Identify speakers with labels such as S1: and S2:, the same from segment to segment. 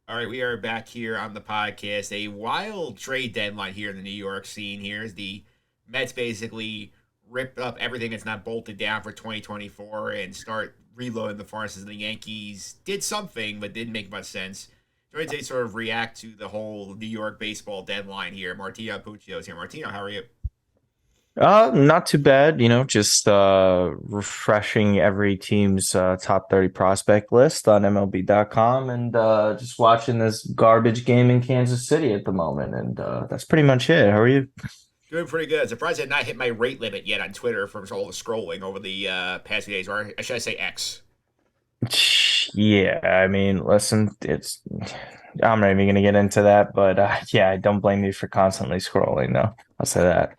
S1: All right, we are back here on the podcast. A wild trade deadline here in the New York scene. Here is the Mets basically rip up everything that's not bolted down for 2024 and start reloading the furnaces. And the Yankees did something, but didn't make much sense. Trying to sort of react to the whole New York baseball deadline here. Martino Puccio is here. Martino, how are you?
S2: Not too bad, just refreshing every team's top 30 prospect list on MLB.com and just watching this garbage game in Kansas City at the moment. And that's pretty much it. How are you?
S1: Doing pretty good. Surprised I had not hit my rate limit yet on Twitter from all the scrolling over the past few days, or should I say X?
S2: Yeah, I mean, listen, I'm not even gonna get into that, but yeah, I don't blame you for constantly scrolling, though. I'll say that.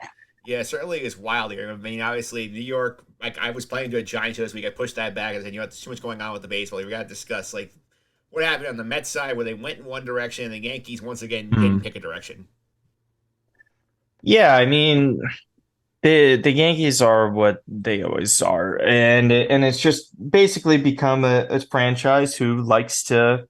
S1: Yeah, certainly is wild here. I mean, obviously, New York, like, I was planning to do a Giants show this week. I pushed that back. I said, there's too much going on with the baseball. We got to discuss, like, what happened on the Mets side where they went in one direction and the Yankees, once again, didn't
S2: Hmm.
S1: pick a direction.
S2: Yeah, I mean, the Yankees are what they always are, and it's just basically become a franchise who likes to,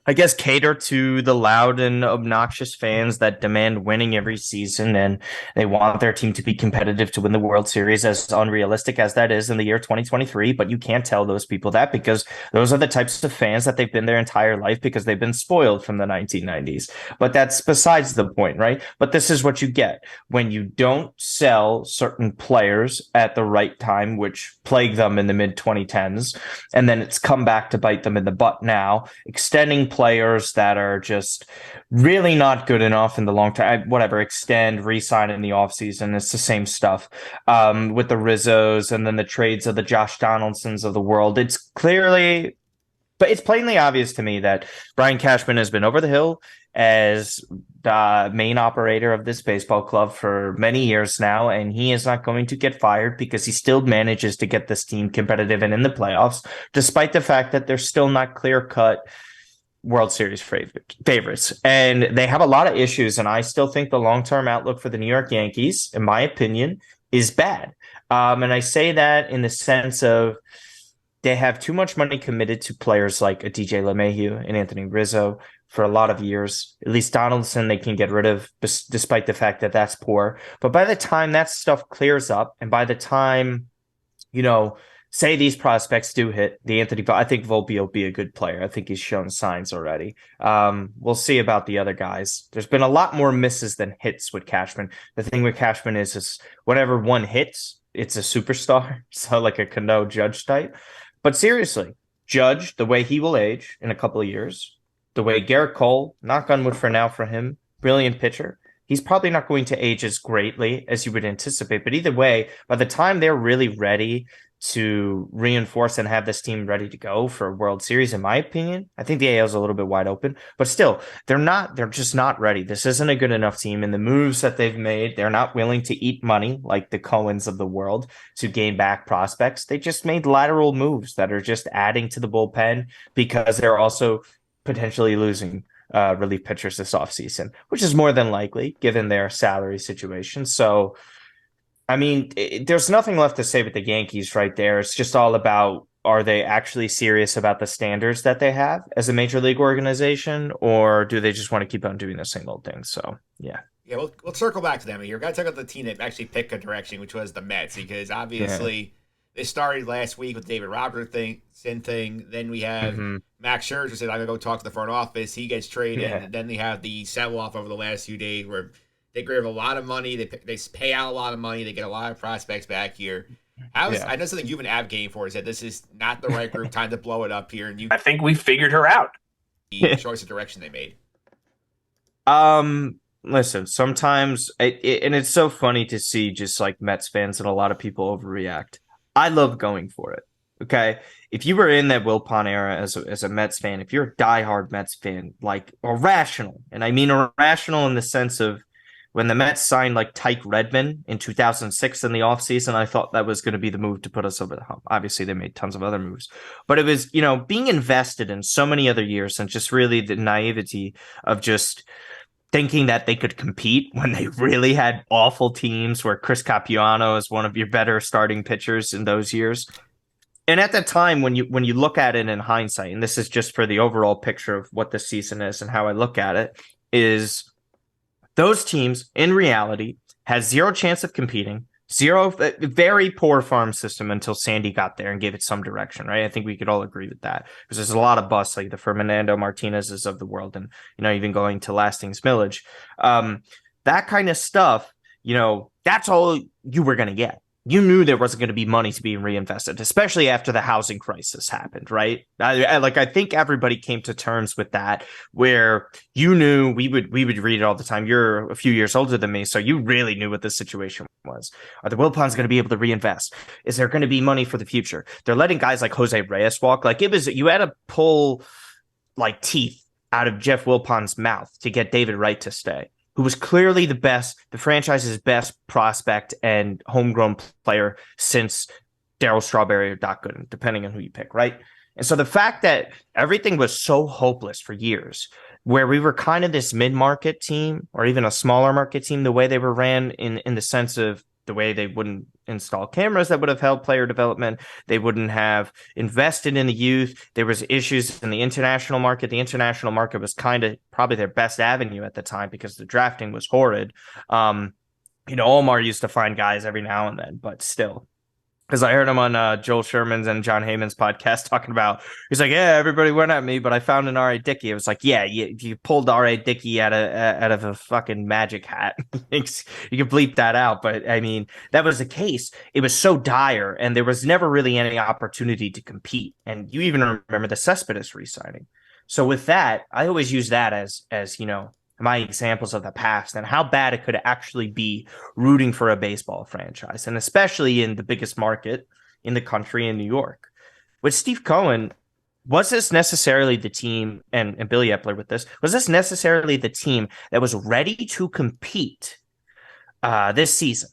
S2: I guess, cater to the loud and obnoxious fans that demand winning every season, and they want their team to be competitive to win the World Series, as unrealistic as that is in the year 2023. But you can't tell those people that because those are the types of fans that they've been their entire life because they've been spoiled from the 1990s. But that's besides the point, right? But this is what you get when you don't sell certain players at the right time, which plagued them in the mid 2010s, and then it's come back to bite them in the butt now, extending players that are just really not good enough in the long term. Whatever, extend, re-sign in the offseason. It's the same stuff with the Rizzos and then the trades of the Josh Donaldsons of the world. It's clearly, but it's plainly obvious to me that Brian Cashman has been over the hill as the main operator of this baseball club for many years now, and he is not going to get fired because he still manages to get this team competitive and in the playoffs, despite the fact that they're still not clear cut World Series favorites. And they have a lot of issues. And I still think the long term outlook for the New York Yankees, in my opinion, is bad. And I say that in the sense of they have too much money committed to players like a DJ LeMahieu and Anthony Rizzo for a lot of years. At least Donaldson they can get rid of, despite the fact that that's poor. But by the time that stuff clears up, and by the time you know, say these prospects do hit the Anthony, I think Volpe will be a good player. I think he's shown signs already. We'll see about the other guys. There's been a lot more misses than hits with Cashman. The thing with Cashman is whenever one hits, it's a superstar. So like a Cano Judge type. But seriously, Judge, the way he will age in a couple of years, the way Garrett Cole, knock on wood for now for him, brilliant pitcher. He's probably not going to age as greatly as you would anticipate. But either way, by the time they're really ready to reinforce and have this team ready to go for a World Series, in my opinion, I think the AL is a little bit wide open. But still, they're just not ready. This isn't a good enough team. And the moves that they've made, they're not willing to eat money like the Cohens of the world to gain back prospects. They just made lateral moves that are just adding to the bullpen because they're also potentially losing relief pitchers this offseason, which is more than likely given their salary situation. So, I mean, there's nothing left to say with the Yankees right there. It's just all about, are they actually serious about the standards that they have as a major league organization, or do they just want to keep on doing the same old thing? So, yeah.
S1: Yeah, we'll circle back to them here. We've got to talk about the team that actually picked a direction, which was the Mets, because
S2: Yeah.
S1: obviously they started last week with David Robertson thing. Then we have
S2: Hmm.
S1: Max Scherzer said, "I'm gonna go talk to the front office." He gets traded,
S2: Yeah.
S1: and then they have the sell off over the last few days where they grab a lot of money. They pay out a lot of money. They get a lot of prospects back here.
S2: Yeah.
S1: I know something you've been advocating for is that this is not the right group. Time to blow it up here, and you
S3: I think we figured her out.
S1: the choice of direction they made.
S2: Listen, sometimes and it's so funny to see just like Mets fans and a lot of people overreact. I love going for it. Okay. If you were in that Wilpon era as a Mets fan, if you're a diehard Mets fan, like irrational, and I mean irrational in the sense of when the Mets signed like Tyke Redman in 2006 in the offseason, I thought that was going to be the move to put us over the hump. Obviously, they made tons of other moves, but it was, being invested in so many other years and just really the naivety of just thinking that they could compete when they really had awful teams where Chris Capuano is one of your better starting pitchers in those years. And at the time, when you look at it in hindsight, and this is just for the overall picture of what this season is and how I look at it, is those teams in reality had zero chance of competing. Zero, very poor farm system until Sandy got there and gave it some direction, right? I think we could all agree with that because there's a lot of busts like the Fernando Martinez's of the world, and even going to Lasting's Millage, that kind of stuff. That's all you were going to get. You knew there wasn't going to be money to be reinvested, especially after the housing crisis happened, right? I think everybody came to terms with that, where you knew we would read it all the time. You're a few years older than me, so you really knew what the situation was. Are the Wilpons going to be able to reinvest? Is there going to be money for the future? They're letting guys like Jose Reyes walk. Like, you had to pull like teeth out of Jeff Wilpon's mouth to get David Wright to stay, who was clearly the franchise's best prospect and homegrown player since Darryl Strawberry or Doc Gooden, depending on who you pick, right? And so the fact that everything was so hopeless for years, where we were kind of this mid-market team or even a smaller market team, the way they were ran in the sense of the way they wouldn't install cameras that would have helped player development. They wouldn't have invested in the youth. There was issues in the international market. The international market was kind of probably their best avenue at the time because the drafting was horrid. Omar used to find guys every now and then, but still. Because I heard him on Joel Sherman's and John Heyman's podcast talking about, he's like, yeah, everybody went at me, but I found an R.A. Dickey. It was like, yeah, you pulled R.A. Dickey out of a fucking magic hat. You can bleep that out. But I mean, that was the case. It was so dire, and there was never really any opportunity to compete. And you even remember the Cespedes re-signing. So with that, I always use that as my examples of the past and how bad it could actually be rooting for a baseball franchise, and especially in the biggest market in the country in New York. With Steve Cohen, was this necessarily the team, and Billy Epler with this, was this necessarily the team that was ready to compete this season?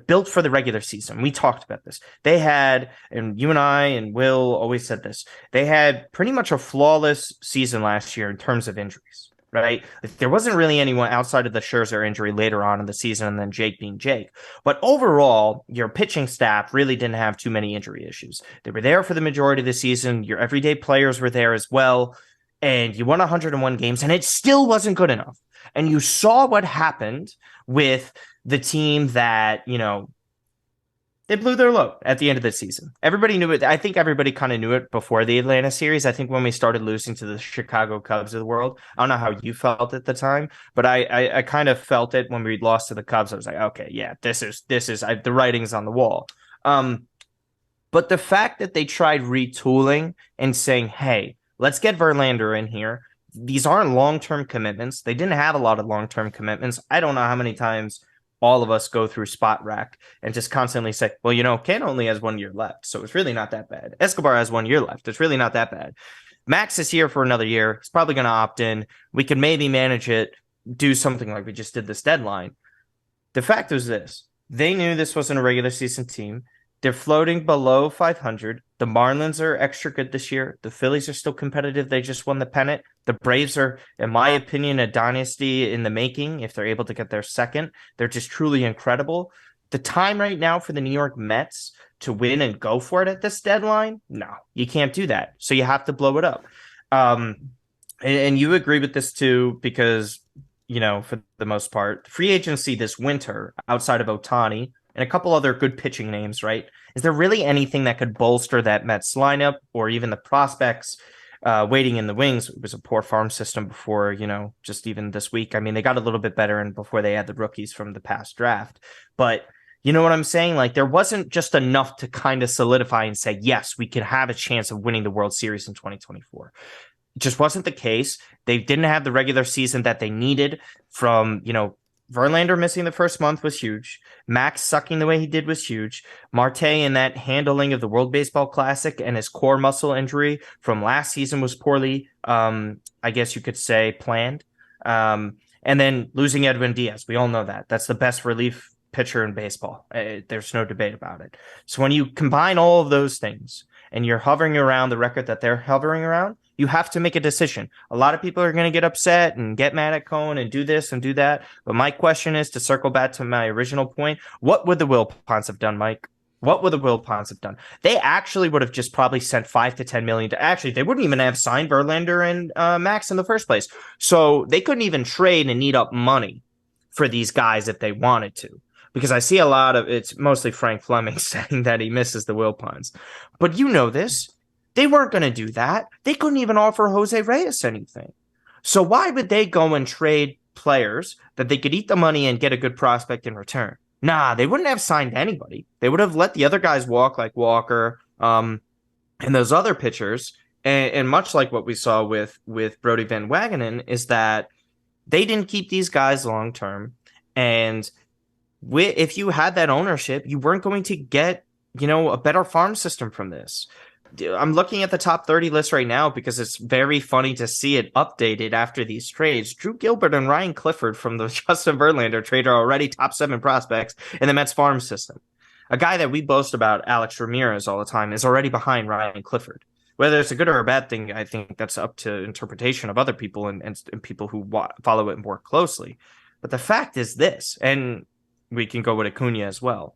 S2: Built for the regular season. We talked about this. They had, and you and I and Will always said this, they had pretty much a flawless season last year in terms of injuries. Right? There wasn't really anyone outside of the Scherzer injury later on in the season and then Jake being Jake. But overall, your pitching staff really didn't have too many injury issues. They were there for the majority of the season. Your everyday players were there as well. And you won 101 games, and it still wasn't good enough. And you saw what happened with the team that, they blew their load at the end of the season. Everybody knew it. I think everybody kind of knew it before the Atlanta series. I think when we started losing to the Chicago Cubs of the world, I don't know how you felt at the time, but I kind of felt it when we lost to the Cubs. I was like, okay, yeah, this is the writing's on the wall. But the fact that they tried retooling and saying, hey, let's get Verlander in here. These aren't long-term commitments. They didn't have a lot of long-term commitments. I don't know how many times all of us go through Spot Rack and just constantly say, well, Ken only has 1 year left, so it's really not that bad. Escobar has 1 year left. It's really not that bad. Max is here for another year. He's probably going to opt in. We can maybe manage it, do something like we just did this deadline. The fact is this. They knew this wasn't a regular season team. They're floating below 500. The Marlins are extra good this year. The Phillies are still competitive. They just won the pennant. The Braves are, in my opinion, a dynasty in the making. If they're able to get their second, they're just truly incredible. The time right now for the New York Mets to win and go for it at this deadline, no, you can't do that. So you have to blow it up. And you agree with this too, because, for the most part, free agency this winter outside of Ohtani and a couple other good pitching names, right? Is there really anything that could bolster that Mets lineup or even the prospects waiting in the wings? It was a poor farm system before, just even this week. I mean, they got a little bit better and before they had the rookies from the past draft. But you know what I'm saying? Like, there wasn't just enough to kind of solidify and say, yes, we could have a chance of winning the World Series in 2024. It just wasn't the case. They didn't have the regular season that they needed from, Verlander missing the first month was huge. Max sucking the way he did was huge. Marte and that handling of the World Baseball Classic and his core muscle injury from last season was poorly, I guess you could say, planned. And then losing Edwin Diaz. We all know that. That's the best relief pitcher in baseball. There's no debate about it. So when you combine all of those things and you're hovering around the record that they're hovering around, you have to make a decision. A lot of people are going to get upset and get mad at Cohen and do this and do that. But my question is, to circle back to my original point, what would the Wilpons have done, Mike? What would the Wilpons have done? They actually would have just probably sent 5 to 10 million. Actually, they wouldn't even have signed Verlander and Max in the first place. So they couldn't even trade and eat up money for these guys if they wanted to. Because I see a lot of it's mostly Frank Fleming saying that he misses the Wilpons. But you know this. They weren't going to do that. They couldn't even offer Jose Reyes anything. So why would they go and trade players that they could eat the money and get a good prospect in return? Nah, they wouldn't have signed anybody. They would have let the other guys walk, like Walker, and those other pitchers. And much like what we saw with Brody Van Wagenen, is that they didn't keep these guys long term. And if you had that ownership, you weren't going to get, a better farm system from this. I'm looking at the top 30 list right now because it's very funny to see it updated after these trades. Drew Gilbert and Ryan Clifford from the Justin Verlander trade are already top 7 prospects in the Mets farm system. A guy that we boast about, Alex Ramirez, all the time, is already behind Ryan Clifford. Whether it's a good or a bad thing, I think that's up to interpretation of other people and people who follow it more closely. But the fact is this, and we can go with Acuna as well.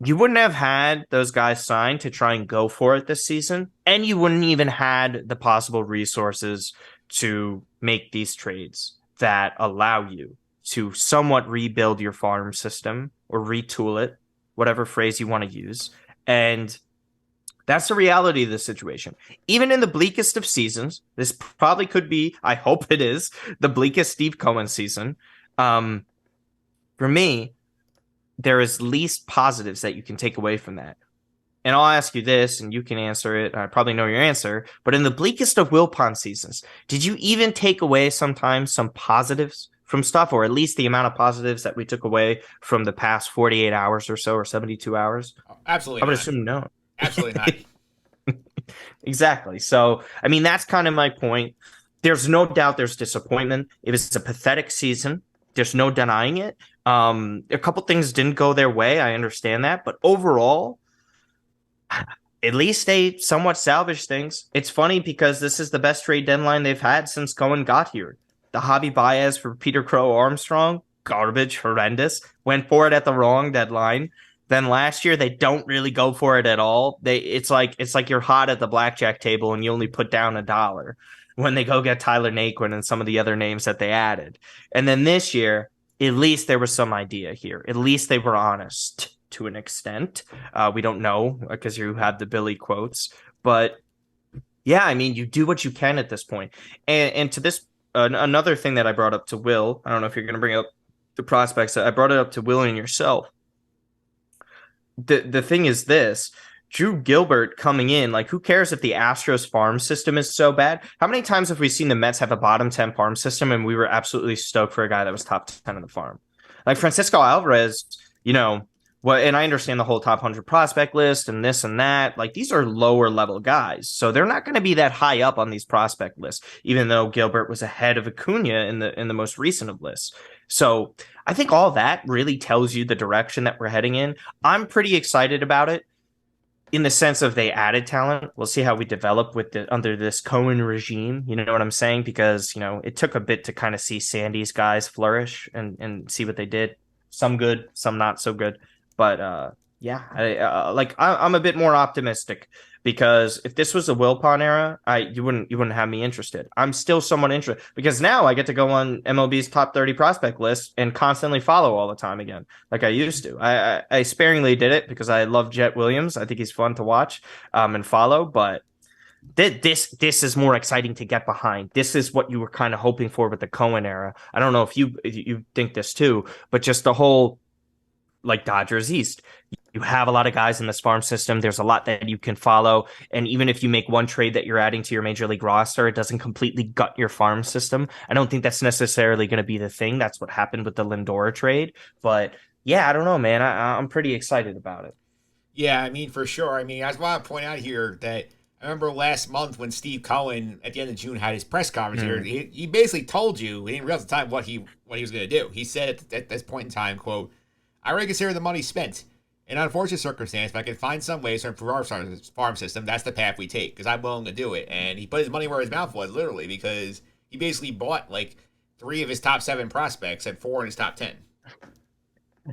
S2: You wouldn't have had those guys signed to try and go for it this season, and you wouldn't even had the possible resources to make these trades that allow you to somewhat rebuild your farm system or retool it, whatever phrase you want to use. And that's the reality of the situation. Even in the bleakest of seasons, this probably could be, I hope it is, the bleakest Steve Cohen season. For me, there is least positives that you can take away from that. And I'll ask you this, and you can answer it. I probably know your answer. But in the bleakest of Wilpon seasons, did you even take away sometimes some positives from stuff, or at least the amount of positives that we took away from the past 48 hours or so, or 72 hours?
S1: Absolutely
S2: I would
S1: not.
S2: assume no.
S1: Absolutely not.
S2: Exactly. So, I mean, that's kind of my point. There's no doubt there's disappointment. It was a pathetic season. There's no denying it. A couple things didn't go their way. I understand that. But overall, at least they somewhat salvaged things. It's funny because this is the best trade deadline they've had since Cohen got here. The Javi Baez for Peter Crow Armstrong, garbage, horrendous. Went for it at the wrong deadline. Then last year they don't really go for it at all. It's like you're hot at the blackjack table and you only put down $1 when they go get Tyler Naquin and some of the other names that they added. And then this year, at least there was some idea here. At least they were honest to an extent. We don't know because you have the Billy quotes, but yeah, I mean, you do what you can at this point. And to this, another thing that I brought up to Will, I don't know if you're going to bring up the prospects. I brought it up to Will and yourself. The thing is this. Drew Gilbert coming in, like, who cares if the Astros farm system is so bad? How many times have we seen the Mets have a bottom 10 farm system and we were absolutely stoked for a guy that was top 10 in the farm? Like Francisco Alvarez, and I understand the whole top 100 prospect list and this and that. Like, these are lower level guys. So they're not going to be that high up on these prospect lists, even though Gilbert was ahead of Acuna in the most recent of lists. So I think all that really tells you the direction that we're heading in. I'm pretty excited about it. In the sense of they added talent. We'll see how we develop under this Cohen regime. You know what I'm saying? Because, it took a bit to kind of see Sandy's guys flourish and see what they did. Some good, some not so good. But yeah, I'm a bit more optimistic because if this was a Wilpon era, you wouldn't have me interested. I'm still somewhat interested because now I get to go on MLB's top 30 prospect list and constantly follow all the time again, like I used to. I sparingly did it because I love Jet Williams. I think he's fun to watch and follow, but this is more exciting to get behind. This is what you were kind of hoping for with the Cohen era. I don't know if you think this too, but just the whole, like, Dodgers East. You have a lot of guys in this farm system. There's a lot that you can follow. And even if you make one trade that you're adding to your major league roster, it doesn't completely gut your farm system. I don't think that's necessarily going to be the thing. That's what happened with the Lindor trade. But yeah, I don't know, man. I'm pretty excited about it.
S1: Yeah, I mean, for sure. I mean, I just want to point out here that I remember last month when Steve Cohen at the end of June had his press conference here. He basically told you, he didn't realize at the time what he was going to do. He said at this point in time, quote, "I already consider the money spent. In an unfortunate circumstance, if I can find some ways to improve our farm system, that's the path we take, because I'm willing to do it." And he put his money where his mouth was, literally, because he basically bought like 3 of his top 7 prospects and 4 in his top 10.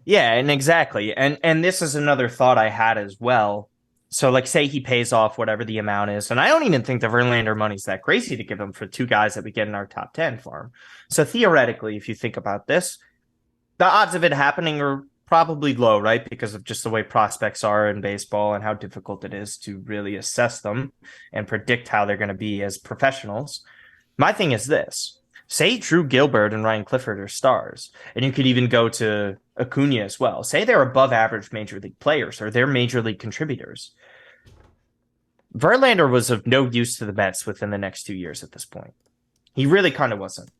S2: Yeah, and exactly. And this is another thought I had as well. So like say he pays off whatever the amount is, and I don't even think the Verlander money's that crazy to give him for two guys that we get in our top 10 farm. So theoretically, if you think about this, the odds of it happening are probably low, right? Because of just the way prospects are in baseball and how difficult it is to really assess them and predict how they're going to be as professionals. My thing is this. Say Drew Gilbert and Ryan Clifford are stars, and you could even go to Acuna as well. Say they're above average major league players or they're major league contributors. Verlander was of no use to the Mets within the next 2 years at this point. He really kind of wasn't.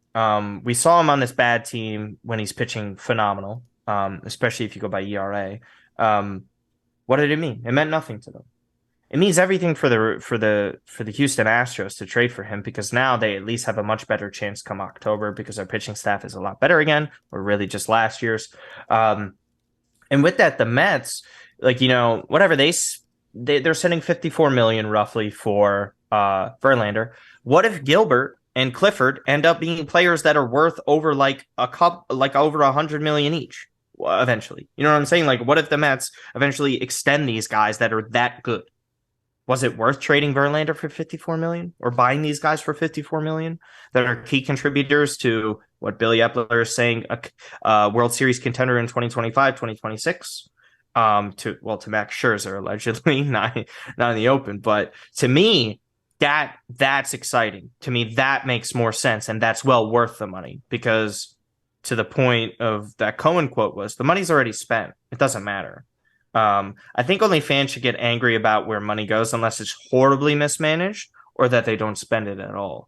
S2: We saw him on this bad team when he's pitching phenomenal, especially if you go by ERA. What did it mean? It meant nothing to them. It means everything for the Houston Astros to trade for him because now they at least have a much better chance come October because our pitching staff is a lot better again, or really just last year's. And with that, the Mets, like whatever they're sending 54 million roughly for Verlander. What if Gilbert and Clifford end up being players that are worth over like over 100 million each eventually? You know what I'm saying? Like, what if the Mets eventually extend these guys that are that good? Was it worth trading Verlander for 54 million or buying these guys for 54 million that are key contributors to what Billy Epler is saying a World Series contender in 2025, 2026? To Max Scherzer allegedly, not in the open, but to me that's exciting. To me that makes more sense and that's well worth the money because to the point of that Cohen quote was the money's already spent. It doesn't matter. I think only fans should get angry about where money goes unless it's horribly mismanaged or that they don't spend it at all.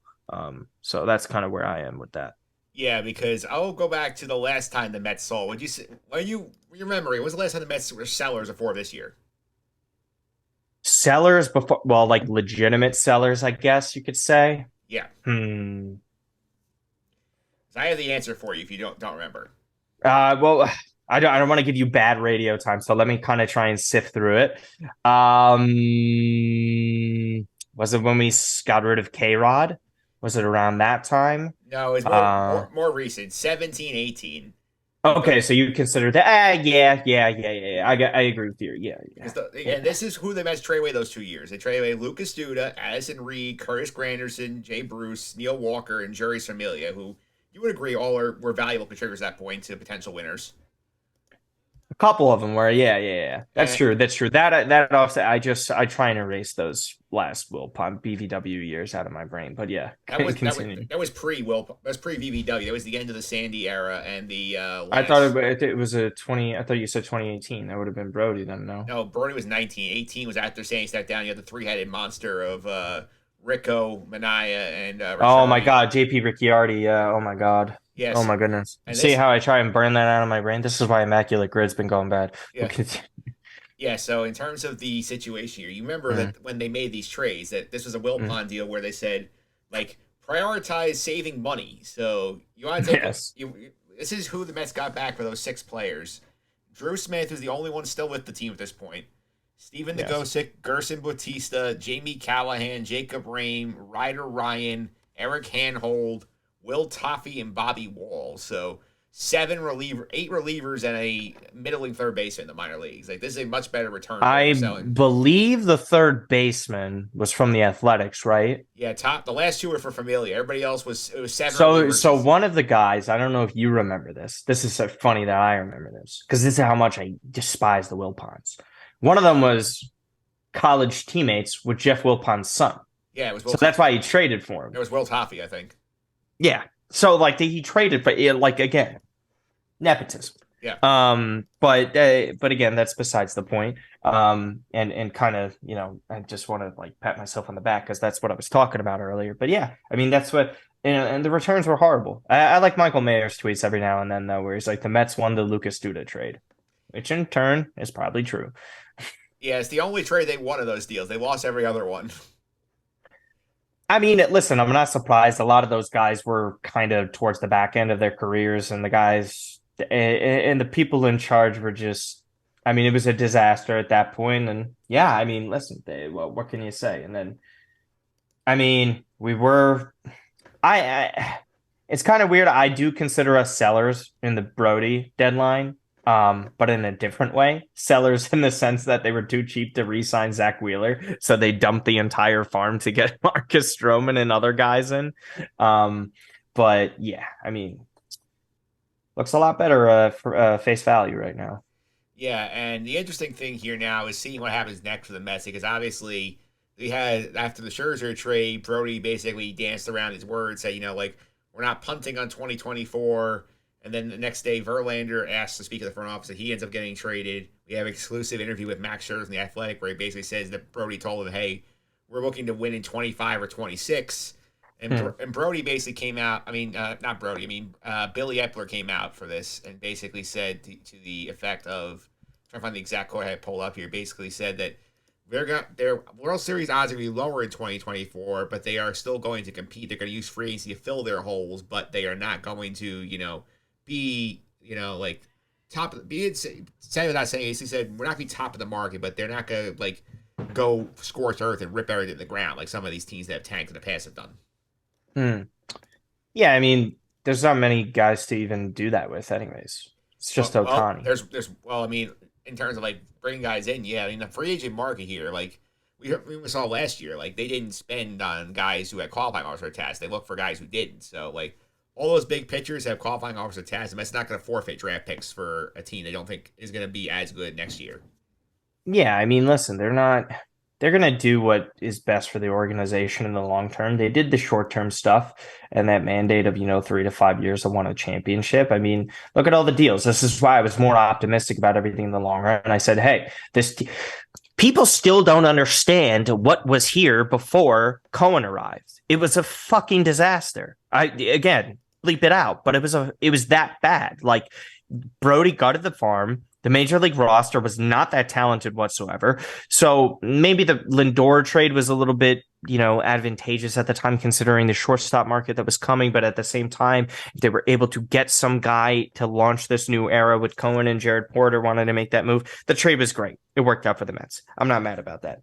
S2: So that's kind of where I am with that.
S1: Yeah, because I'll go back to the last time the Mets sold. Would you say? Are you your memory? When was the last time the Mets were sellers before this year?
S2: Sellers before, well, like legitimate sellers, I guess you could say.
S1: Yeah,
S2: Hmm.
S1: I have the answer for you if you don't remember.
S2: Well, I don't want to give you bad radio time, so let me kind of try and sift through it. Um, was it when we got rid of K Rod? Was it around that time?
S1: No, it's more
S2: Uh,
S1: more more recent, 17, 18.
S2: okay,
S1: Because
S2: so you consider that? Yeah. I agree with you.
S1: because
S2: Yeah.
S1: again, this is who the Mets trade away those 2 years. They trade away Lucas Duda, Addison Reed, Curtis Granderson, Jay Bruce, Neil Walker, and Jerry Familia, who you would agree all were valuable contributors at that point to potential winners.
S2: A couple of them were, yeah. That's
S1: And
S2: true. That's true. That offset. I try and erase those last Will Pump BVW years out of my brain. But yeah,
S1: that was that was
S2: continue.
S1: that was pre Will. That was pre VVW. That was the end of the Sandy era and the
S2: I thought
S1: last.
S2: it was a 20. I thought you said 2018. That would have been Brody then. No.
S1: No, Brody was 19. 18 was after Sandy stepped down. You had the three-headed monster of Rico, Manaya, and
S2: Oh my
S1: Ricciardi.
S2: God, JP Ricciardi. Yeah. Oh my God. Oh
S1: Yes,
S2: my goodness.
S1: and
S2: See
S1: this
S2: how I try and burn that out of my brain? This is why Immaculate Grid's been going bad. We'll
S1: yeah.
S2: continue.
S1: Yeah, so in terms of the situation here, you remember
S2: Mm,
S1: that when they made these trades, that this was a
S2: mm.
S1: Wilpon deal where they said, like, prioritize saving money. So you want to take
S2: Yes.
S1: you. This is who the Mets got back for those six players. Drew Smith is the only one still with the team at this point. Steven
S2: Yes.
S1: Nagosic, Gerson Bautista, Jamie Callahan, Jacob Rame, Ryder Ryan, Eric Handhold, Will Toffee, and Bobby Wall. So eight relievers, and a middling third baseman in the minor leagues. Like this is a much better return for what you're
S2: I
S1: selling.
S2: believe the third baseman was from the Athletics, right?
S1: Yeah, top the last two were for Familia. Everybody else was it was seven
S2: So
S1: relievers.
S2: one of the guys, I don't know if you remember this. This is so funny that I remember this because this is how much I despise the Wilpons. One of them was college teammates with Jeff Wilpon's son,
S1: Yeah, it was
S2: so that's why he traded for
S1: it
S2: him.
S1: was Will Toffee, I think.
S2: Yeah, so like he traded, but like again, nepotism.
S1: Yeah.
S2: But again, that's besides the point. And kind of, I just want to like pat myself on the back because that's what I was talking about earlier. But yeah, I mean that's what, and the returns were horrible. I like Michael Mayer's tweets every now and then though, where he's like the Mets won the Lucas Duda trade, which in turn is probably true.
S1: Yeah, it's the only trade they won of those deals. They lost every other one.
S2: I mean, listen, I'm not surprised. A lot of those guys were kind of towards the back end of their careers, and the guys and the people in charge were just, I mean, it was a disaster at that point. And yeah, I mean, listen, well, what can you say? And then, I mean, I it's kind of weird. I do consider us sellers in the Brody deadline. but in a different way. Sellers in the sense that they were too cheap to re-sign Zach Wheeler, so they dumped the entire farm to get Marcus Stroman and other guys in. Um, but yeah, I mean, looks a lot better for face value right now.
S1: Yeah, and the interesting thing here now is seeing what happens next for the Mets because obviously we had after the Scherzer trade, Brody basically danced around his words, say, like we're not punting on 2024. And then the next day, Verlander asks to speak to the front office, and he ends up getting traded. We have an exclusive interview with Max Scherzer in the Athletic where he basically says that Brody told him, "Hey, we're looking to win in 25 or 26."
S2: Hmm.
S1: And Brody basically came out. I mean, not Brody. I mean, Billy Epler came out for this and basically said to the effect of, trying to find the exact quote I had pulled up here. Basically said that their World Series odds are going to be lower in 2024, but they are still going to compete. They're going to use free agency to fill their holes, but they are not going to, be, like top. Be say without saying. He said we're not going to be top of the market, but they're not going to like go scorched earth and rip everything to the ground like some of these teams that have tanked in the past have done.
S2: Hmm. Yeah, I mean, there's not many guys to even do that with, anyways. It's just Otani.
S1: I mean, in terms of like bringing guys in, yeah, I mean the free agent market here, like we saw last year, like they didn't spend on guys who had qualifying officer tests. They looked for guys who didn't. So like all those big pitchers have qualifying officer tests, and that's not going to forfeit draft picks for a team they don't think is going to be as good next year.
S2: Yeah, I mean, listen, they're gonna do what is best for the organization in the long term. They did the short term stuff and that mandate of, 3 to 5 years to win a championship. I mean, look at all the deals. This is why I was more optimistic about everything in the long run. And I said, hey, people still don't understand what was here before Cohen arrived. It was a fucking disaster. I again bleep it out, but it was that bad. Like Brody gutted the farm. The major league roster was not that talented whatsoever. So maybe the Lindor trade was a little bit, advantageous at the time, considering the shortstop market that was coming. But at the same time, if they were able to get some guy to launch this new era with Cohen and Jared Porter wanted to make that move, the trade was great. It worked out for the Mets. I'm not mad about that.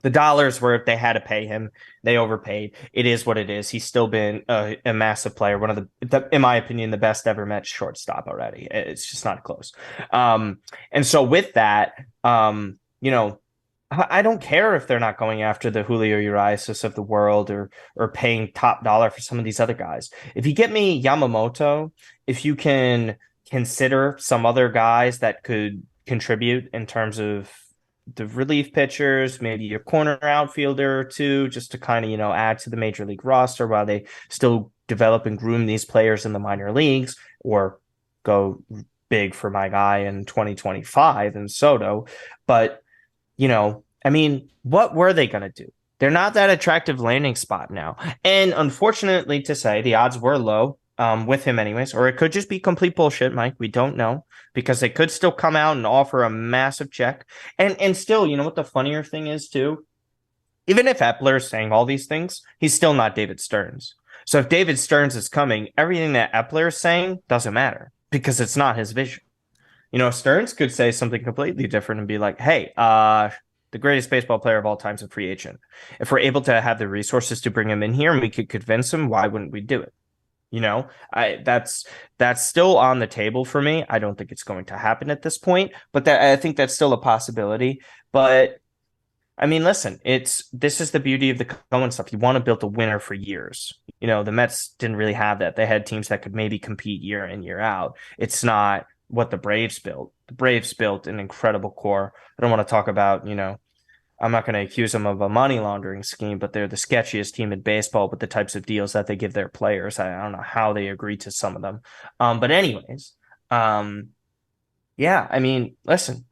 S2: The dollars were they had to pay him. They overpaid. It is what it is. He's still been a massive player, one of in my opinion, the best ever Met shortstop already. It's just not close. And so with that, I don't care if they're not going after the Julio Urias of the world or paying top dollar for some of these other guys. If you get me Yamamoto, if you can consider some other guys that could contribute in terms of the relief pitchers, maybe a corner outfielder or two, just to kind of, add to the major league roster while they still develop and groom these players in the minor leagues, or go big for my guy in 2025 in Soto. But, I mean, what were they going to do? They're not that attractive landing spot now. And unfortunately to say, the odds were low with him anyways, or it could just be complete bullshit, Mike. We don't know because they could still come out and offer a massive check. And still, you know what the funnier thing is too? Even if Epler is saying all these things, he's still not David Stearns. So if David Stearns is coming, everything that Epler is saying doesn't matter because it's not his vision. Stearns could say something completely different and be like, hey, the greatest baseball player of all time is a free agent. If we're able to have the resources to bring him in here and we could convince him, why wouldn't we do it? That's still on the table for me. I don't think it's going to happen at this point, but I think that's still a possibility. But I mean, listen, this is the beauty of the Cohen stuff. You want to build a winner for years. The Mets didn't really have that. They had teams that could maybe compete year in, year out. It's not what the Braves built. The Braves built an incredible core. I don't want to talk about, I'm not going to accuse them of a money laundering scheme, but they're the sketchiest team in baseball with the types of deals that they give their players. I don't know how they agree to some of them. But anyways, yeah, I mean, listen,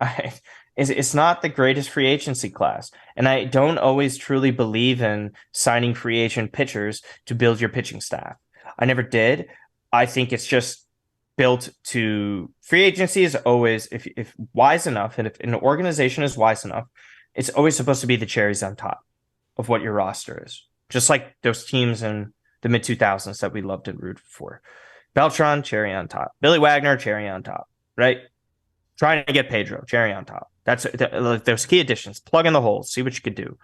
S2: it's not the greatest free agency class. And I don't always truly believe in signing free agent pitchers to build your pitching staff. I never did. I think it's just built to free agency is always, if wise enough, and if an organization is wise enough, it's always supposed to be the cherries on top of what your roster is. Just like those teams in the mid 2000s that we loved and rooted for. Beltran, cherry on top. Billy Wagner, cherry on top, right? Trying to get Pedro, cherry on top. That's those key additions. Plug in the holes, see what you could do.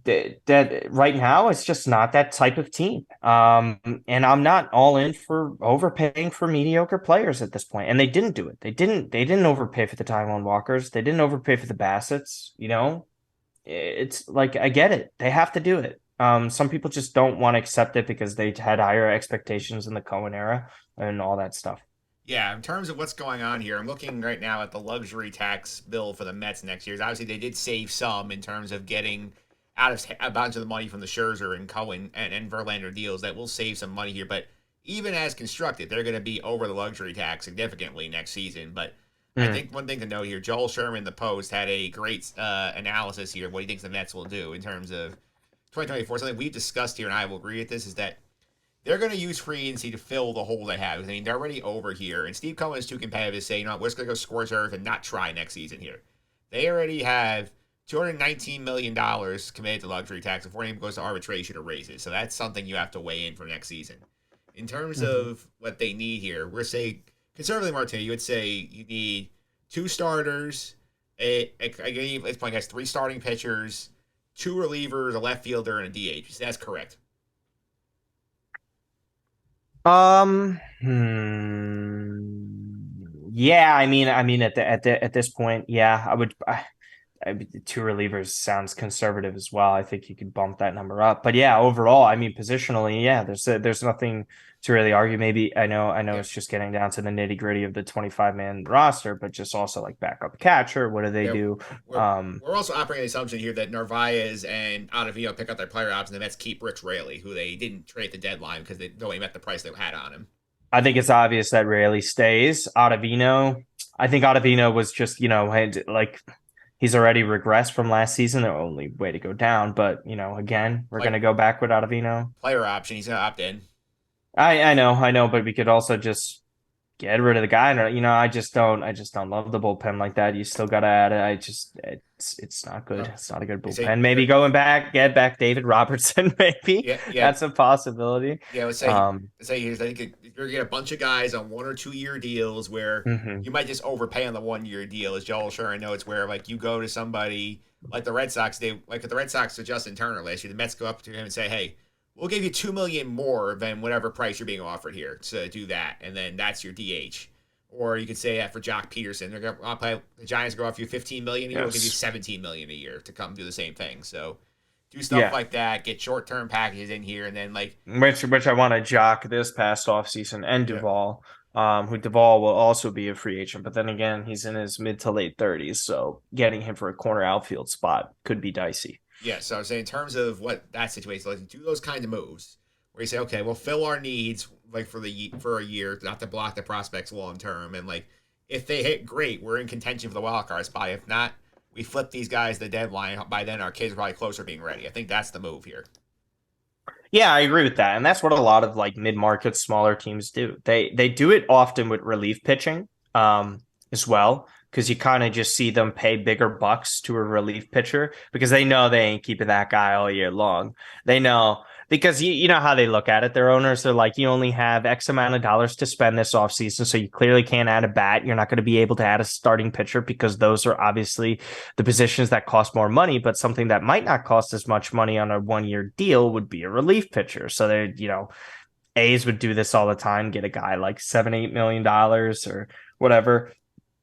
S2: that right now it's just not that type of team. And I'm not all in for overpaying for mediocre players at this point. And they didn't do it. They didn't overpay for the Taiwan Walkers. They didn't overpay for the Bassets, you know? It's like I get it. They have to do it. Some people just don't want to accept it because they had higher expectations in the Cohen era and all that stuff.
S1: Yeah, in terms of what's going on here, I'm looking right now at the luxury tax bill for the Mets next year. Obviously, they did save some in terms of getting out of a bunch of the money from the Scherzer and Cohen and Verlander deals. That will save some money here, but even as constructed, they're going to be over the luxury tax significantly next season. But I
S2: Mm.
S1: think one thing to note here, Joel Sherman, the Post, had a great analysis here of what he thinks the Mets will do in terms of 2024. Something we've discussed here, and I will agree with this, is that they're going to use free agency to fill the hole they have. I mean, they're already over here, and Steve Cohen is too competitive to say, you know, we're just going to go scorch earth and not try next season here. They already have $219 million committed to luxury tax before anyone goes to arbitration or raises. So that's something you have to weigh in for next season. In terms
S2: Mm-hmm.
S1: of what they need here, we're saying conservatively, Martino, you would say you need two starters. This point has three starting pitchers, two relievers, a left fielder, and a DH. That's correct.
S2: Yeah, I mean, at this point, yeah, the two relievers sounds conservative as well. I think you could bump that number up. But yeah, overall, I mean, positionally, yeah, there's nothing to really argue. Maybe I know
S1: Yeah.
S2: it's just getting down to the nitty gritty of the 25 man roster, but just also like backup catcher. What do they
S1: Yeah,
S2: do?
S1: we're
S2: Um,
S1: we're also operating the assumption here that Narvaez and Ottavino pick up their player options, and the Mets keep Rich Raley, who they didn't trade at the deadline because they nobody met the price they had on him.
S2: I think it's obvious that Rarely stays. Ottavino, I think Ottavino was just like he's already regressed from last season. The only way to go down, but again, we're
S1: Play,
S2: gonna go back with Ottavino.
S1: player option, he's gonna opt in.
S2: I know, but we could also just get rid of the guy. And I just don't love the bullpen like that. You still gotta add it. It's not good.
S1: Well,
S2: It's not a good
S1: they say
S2: bullpen. Maybe get back David Robertson. Maybe
S1: yeah, yeah,
S2: that's a possibility.
S1: yeah.
S2: Um,
S1: Let's say here's I think you're gonna get a bunch of guys on 1 or 2 year deals where
S2: mhm.
S1: you might just overpay on the 1 year deal, as Joel Sure notes, where like you go to somebody like the Red Sox, they like the Red Sox to Justin Turner last year. The Mets go up to him and say, "Hey, we'll give you 2 million more than whatever price you're being offered here to do that," and then that's your DH. Or you could say that for Jock Peterson. They're gonna I'll pay, the Giants go offer you 15 million a year. We'll give you
S2: Yes.
S1: 17 million a year to come do the same thing. So do stuff
S2: Yeah.
S1: like that. Get short term packages in here, and then like
S2: Which I want to jock this past offseason and
S1: yeah,
S2: Duvall, who Duvall will also be a free agent. But then again, he's in his mid to late 30s, so getting him for a corner outfield spot could be dicey.
S1: yeah. So I'm saying in terms of what that situation, like do those kind of moves where you say, okay, we'll fill our needs like for a year, not to block the prospects long term, and like if they hit, great, we're in contention for the wild card spot. If not, we flip these guys the deadline. By then, our kids are probably closer to being ready. I think that's the move here.
S2: Yeah, I agree with that. And that's what a lot of like mid-market smaller teams do. They do it often with relief pitching as well because you kind of just see them pay bigger bucks to a relief pitcher because they know they ain't keeping that guy all year long. They know because you know how they look at it. Their owners are like, you only have X amount of dollars to spend this offseason, so you clearly can't add a bat. You're not going to be able to add a starting pitcher because those are obviously the positions that cost more money, but something that might not cost as much money on a 1 year deal would be a relief pitcher. So A's would do this all the time, get a guy like $7, $8 million or whatever,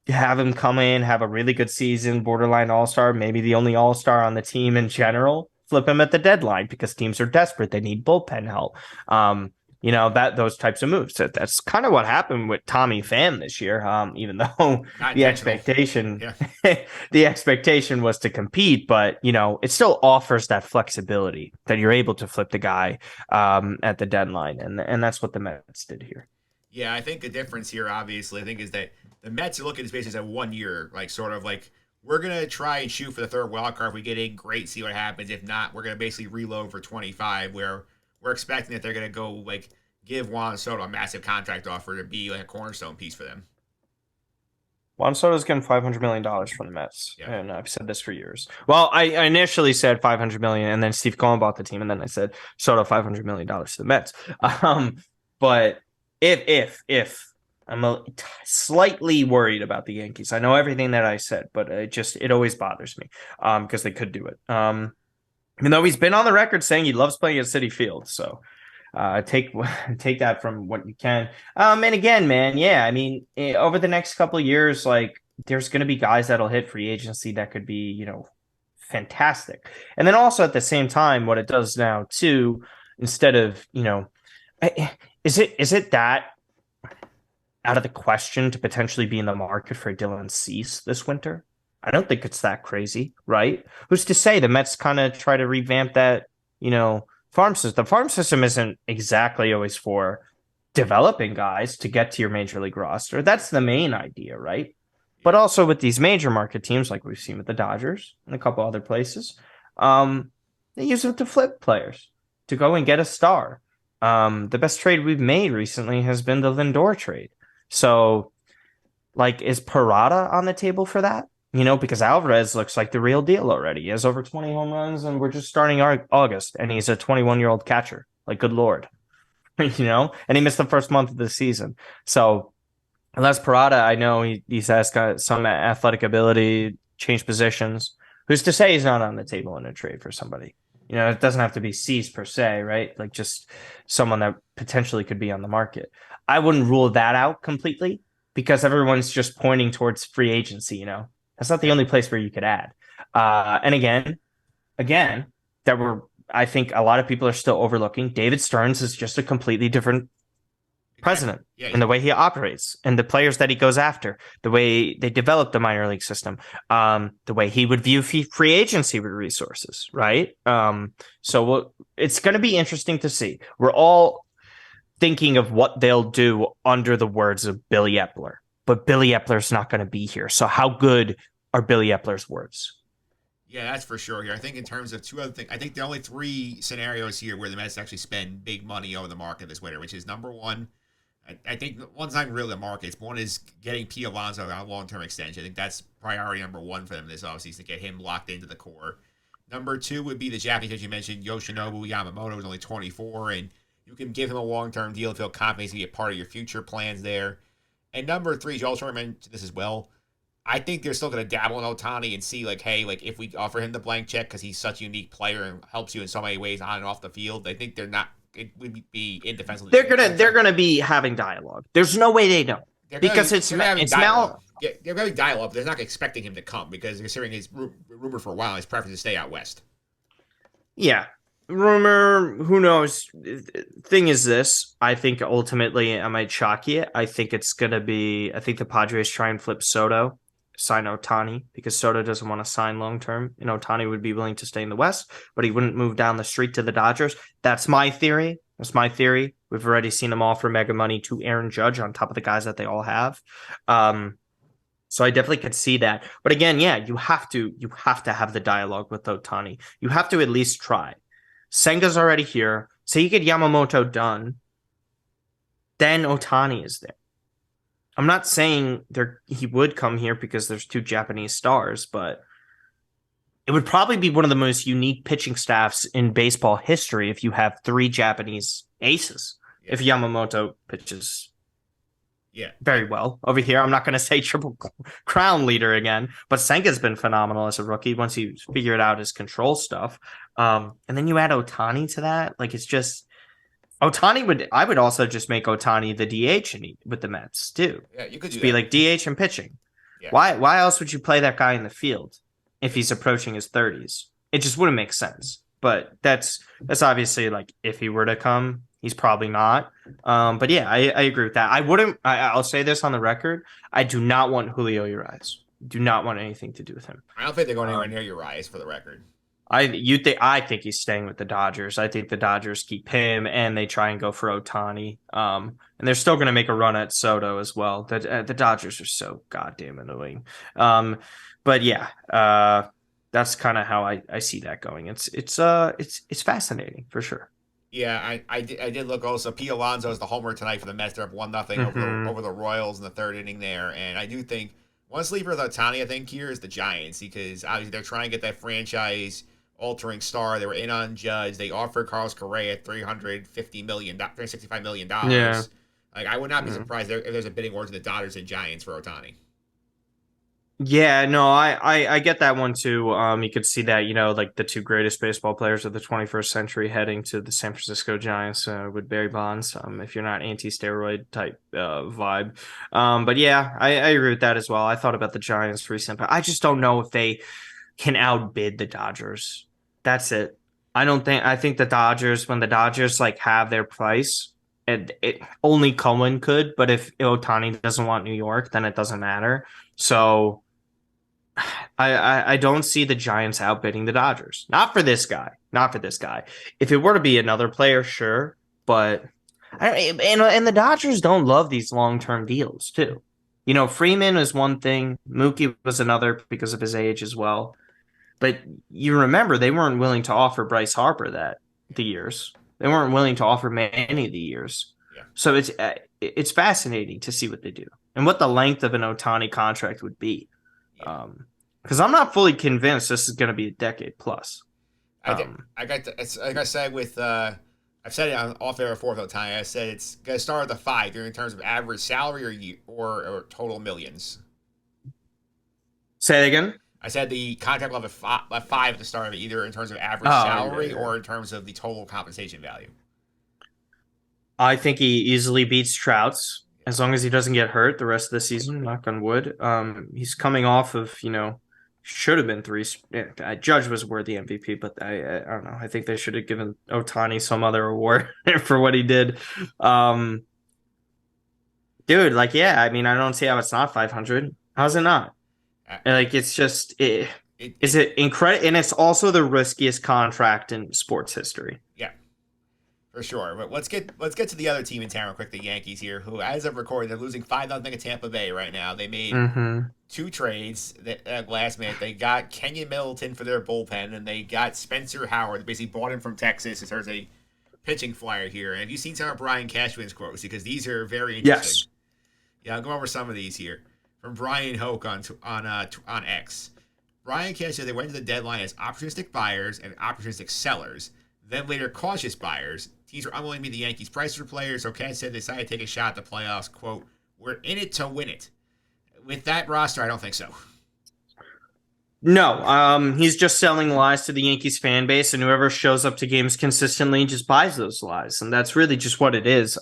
S2: have him come in, have a really good season, borderline all-star, maybe the only all-star on the team in general, flip him at the deadline because teams are desperate. They need bullpen help. That those types of moves. That's kind of what happened with Tommy Pham this year. Even though
S1: Not
S2: the
S1: intentional.
S2: expectation
S1: Yeah.
S2: the expectation was to compete, but it still offers that flexibility that you're able to flip the guy at the deadline, and that's what the Mets did here.
S1: Yeah, I think the difference here, obviously, I think is that the Mets are looking at this basis at 1 year, like sort of like we're gonna try and shoot for the third wild card. If we get in, great, see what happens. If not, we're gonna basically reload for 25, where we're expecting that they're gonna go like give Juan Soto a massive contract offer to be like a cornerstone piece for them.
S2: Juan Soto's getting $500 million from the Mets,
S1: Yeah.
S2: and I've said this for years. Well, I initially said $500 million, and then Steve Cohen bought the team, and then I said Soto $500 million to the Mets. Um, but if I'm slightly worried about the Yankees, I know everything that I said, but it always bothers me because they could do it. Even though he's been on the record saying he loves playing at Citi Field. So take take that from what you can. And again, man, yeah, I mean, over the next couple of years, like there's going to be guys that'll hit free agency that could be, fantastic. And then also at the same time, what it does now too, instead of, is it that out of the question to potentially be in the market for Dylan Cease this winter? I don't think it's that crazy, right? Who's to say the Mets kind of try to revamp that, farm system? The farm system isn't exactly always for developing guys to get to your major league roster. That's the main idea, right? But
S1: Yeah.
S2: also with these major market teams, like we've seen with the Dodgers and a couple other places, um, they use it to flip players to go and get a star. The best trade we've made recently has been the Lindor trade. So, like, is Parada on the table for that? Because Alvarez looks like the real deal already. He has over 20 home runs, and we're just starting August, and he's a 21-year-old catcher. Like, good lord, And he missed the first month of the season. So, unless Parada, I know he's got some athletic ability, change positions. Who's to say he's not on the table in a trade for somebody? It doesn't have to be Cease per se, right? Like just someone that potentially could be on the market. I wouldn't rule that out completely because everyone's just pointing towards free agency. That's not the
S1: Yeah.
S2: only place where you could add. And again, I think a lot of people are still overlooking. David Stearns is just a completely different
S1: Exactly.
S2: president
S1: Yeah.
S2: and the way he operates and the players that he goes after, the way they develop the minor league system, the way he would view free agency with resources, right? It's going to be interesting to see. We're all thinking of what they'll do under the words of Billy Epler, but Billy Epler's not going to be here. So how good are Billy Epler's words?
S1: Yeah, that's for sure here. I think in terms of two other things, I think the only three scenarios here where the Mets actually spend big money over the market this winter, which is number one, I think one's not really the markets. One is getting P. Alonso on a long-term extension. I think that's priority number one for them this offseason to get him locked into the core. Number two would be the Japanese, as you mentioned, Yoshinobu Yamamoto is only 24, and you can give him a long-term deal, feel confident he's going to be a part of your future plans there. And number three, Joel Short mentioned this as well. I think they're still going to dabble in Otani and see, like, hey, like, if we offer him the blank check because he's such a unique player and helps you in so many ways on and off the field, I think they're not. It would be indefensible.
S2: They're gonna be having dialogue. There's no way they don't because
S1: They're gonna having
S2: it's
S1: dialogue.
S2: Mal.
S1: Yeah, they're having dialogue. But they're not expecting him to come because considering his rumor for a while, his preference to stay out west.
S2: Yeah, rumor. Who knows? Thing is, this I think ultimately I might shock you. I think it's gonna be. I think the Padres try and flip Soto, sign Otani because Soto doesn't want to sign long term, and Otani would be willing to stay in the West, but he wouldn't move down the street to the Dodgers. That's my theory. That's my theory. We've already seen them offer mega money to Aaron Judge on top of the guys that they all have. Um, so I definitely could see that. But again, yeah, you have to have the dialogue with Otani. You have to at least try. Senga's already here. Say you get Yamamoto done, then Otani is there. I'm not saying he would come here because there's two Japanese stars, but it would probably be one of the most unique pitching staffs in baseball history if you have three Japanese aces.
S1: Yeah.
S2: If Yamamoto pitches
S1: Yeah.
S2: very well over here, I'm not going to say triple crown leader again, but Senga's been phenomenal as a rookie once he figured out his control stuff. And then you add Otani to that, like it's just I would also just make Otani the DH with the Mets too.
S1: Yeah, you could do
S2: Just be
S1: that.
S2: like DH and pitching.
S1: Yeah.
S2: Why else would you play that guy in the field if he's approaching his 30s? It just wouldn't make sense. But that's obviously like if he were to come, he's probably not. But yeah, I agree with that. I wouldn't. I'll say this on the record. I do not want Julio Urias. Do not want anything to do with him.
S1: I don't think they're going anywhere near Urias for the record.
S2: I think he's staying with the Dodgers. I think the Dodgers keep him and they try and go for Otani. And they're still going to make a run at Soto as well. The Dodgers are so goddamn annoying. But yeah, that's kind of how I see that going. It's fascinating for sure.
S1: Yeah, I did look also. P. Alonso is the homer tonight for the Mets. They're up 1-0 over the Royals in the third inning there, and I do think one sleeper with Otani, I think here is the Giants because obviously they're trying to get that franchise altering star. They were in on Judge. They offered Carlos Correa $365 million.
S2: Yeah.
S1: Like I would not be surprised if there's a bidding war to the Dodgers and Giants for Otani.
S2: Yeah, no, I get that one too. You could see that, like the two greatest baseball players of the 21st century heading to the San Francisco Giants with Barry Bonds. If you're not anti-steroid type vibe, but yeah, I agree with that as well. I thought about the Giants recent, but I just don't know if they can outbid the Dodgers. That's it. I think the Dodgers, when the Dodgers like have their price, and it only Cohen could, but if Otani doesn't want New York, then it doesn't matter. So I don't see the Giants outbidding the Dodgers. Not for this guy. Not for this guy. If it were to be another player, sure, but and the Dodgers don't love these long-term deals too. Freeman is one thing, Mookie was another because of his age as well. But you remember they weren't willing to offer Bryce Harper the years. They weren't willing to offer Manny the years.
S1: Yeah.
S2: So it's fascinating to see what they do and what the length of an Otani contract would be.
S1: Yeah.
S2: Because I'm not fully convinced this is going to be a decade plus.
S1: I did, I got to, it's like I said with I've said it on off air before the time. I said it's gonna start with a five in terms of average salary or total millions.
S2: Say it again.
S1: I said the contract will have a five at the start of it, either in terms of average
S2: Oh,
S1: salary
S2: yeah.
S1: or in terms of the total compensation value.
S2: I think he easily beats Trout's
S1: Yeah.
S2: as long as he doesn't get hurt the rest of the season. Knock on wood. He's coming off of should have been three. Yeah, Judge was worthy MVP, but I don't know. I think they should have given Otani some other award for what he did. Um, dude, like yeah, I mean I don't see how it's not 500. How's it not? Like it's just is it incredible, and it's also the riskiest contract in sports history.
S1: Yeah, for sure. But let's get to the other team in town real quick, the Yankees here, who as of recording, they're losing 5-0 at Tampa Bay right now. They made
S2: Mm-hmm.
S1: two trades at last minute. They got Kenyon Middleton for their bullpen, and they got Spencer Howard. They basically bought him from Texas as there's a pitching flyer here. And have you seen some of Brian Cashman's quotes? Because these are very interesting.
S2: Yes.
S1: Yeah, I'll go over some of these here from Brian Hoke on X. Brian Cash said they went to the deadline as opportunistic buyers and opportunistic sellers, then later cautious buyers. Teams were unwilling to meet the Yankees' price for players, so Cash said they decided to take a shot at the playoffs. Quote, "We're in it to win it." With that roster, I don't think so.
S2: No, he's just selling lies to the Yankees fan base, and whoever shows up to games consistently just buys those lies, and that's really just what it is.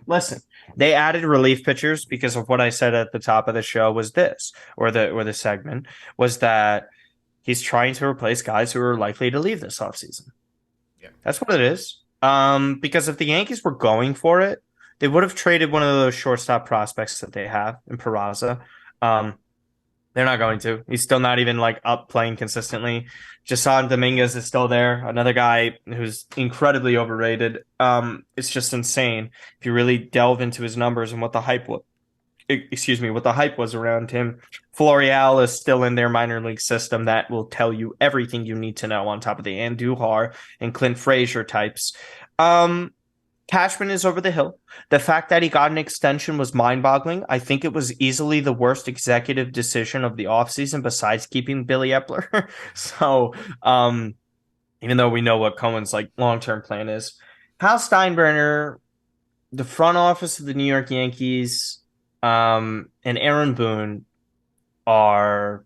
S2: Listen, they added relief pitchers because of what I said at the top of the show was this, or the segment was that he's trying to replace guys who are likely to leave this offseason.
S1: Yeah.
S2: That's what it is. Because if the Yankees were going for it, they would have traded one of those shortstop prospects that they have in Peraza. They're not going to. He's still not even like up playing consistently. Jason Dominguez is still there. Another guy who's incredibly overrated. It's just insane if you really delve into his numbers and what the hype was. Excuse me, what the hype was around him. Florial is still in their minor league system that will tell you everything you need to know on top of the Andujar and Clint Frazier types. Cashman is over the hill. The fact that he got an extension was mind-boggling. I think it was easily the worst executive decision of the offseason besides keeping Billy Epler. So, even though we know what Cohen's like long-term plan is, Hal Steinbrenner, the front office of the New York Yankees, and Aaron Boone are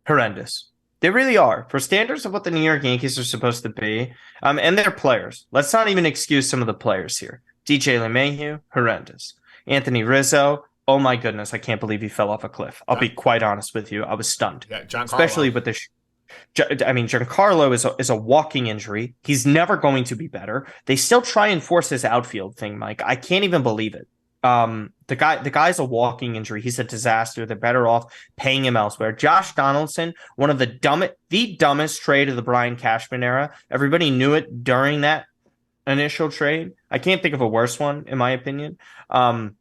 S2: horrendous. They really are. For standards of what the New York Yankees are supposed to be, and their players. Let's not even excuse some of the players here. DJ LeMahieu, horrendous. Anthony Rizzo, oh my goodness, I can't believe he fell off a cliff. I'll be quite honest with you. I was stunned.
S1: Yeah, Giancarlo.
S2: Especially with this. I mean, Giancarlo is a walking injury. He's never going to be better. They still try and force his outfield thing, Mike. I can't even believe it. The guy's a walking injury. He's a disaster. They're better off paying him elsewhere. Josh Donaldson, one of the dumbest trade of the Brian Cashman era. Everybody knew it during that initial trade. I can't think of a worse one, in my opinion. And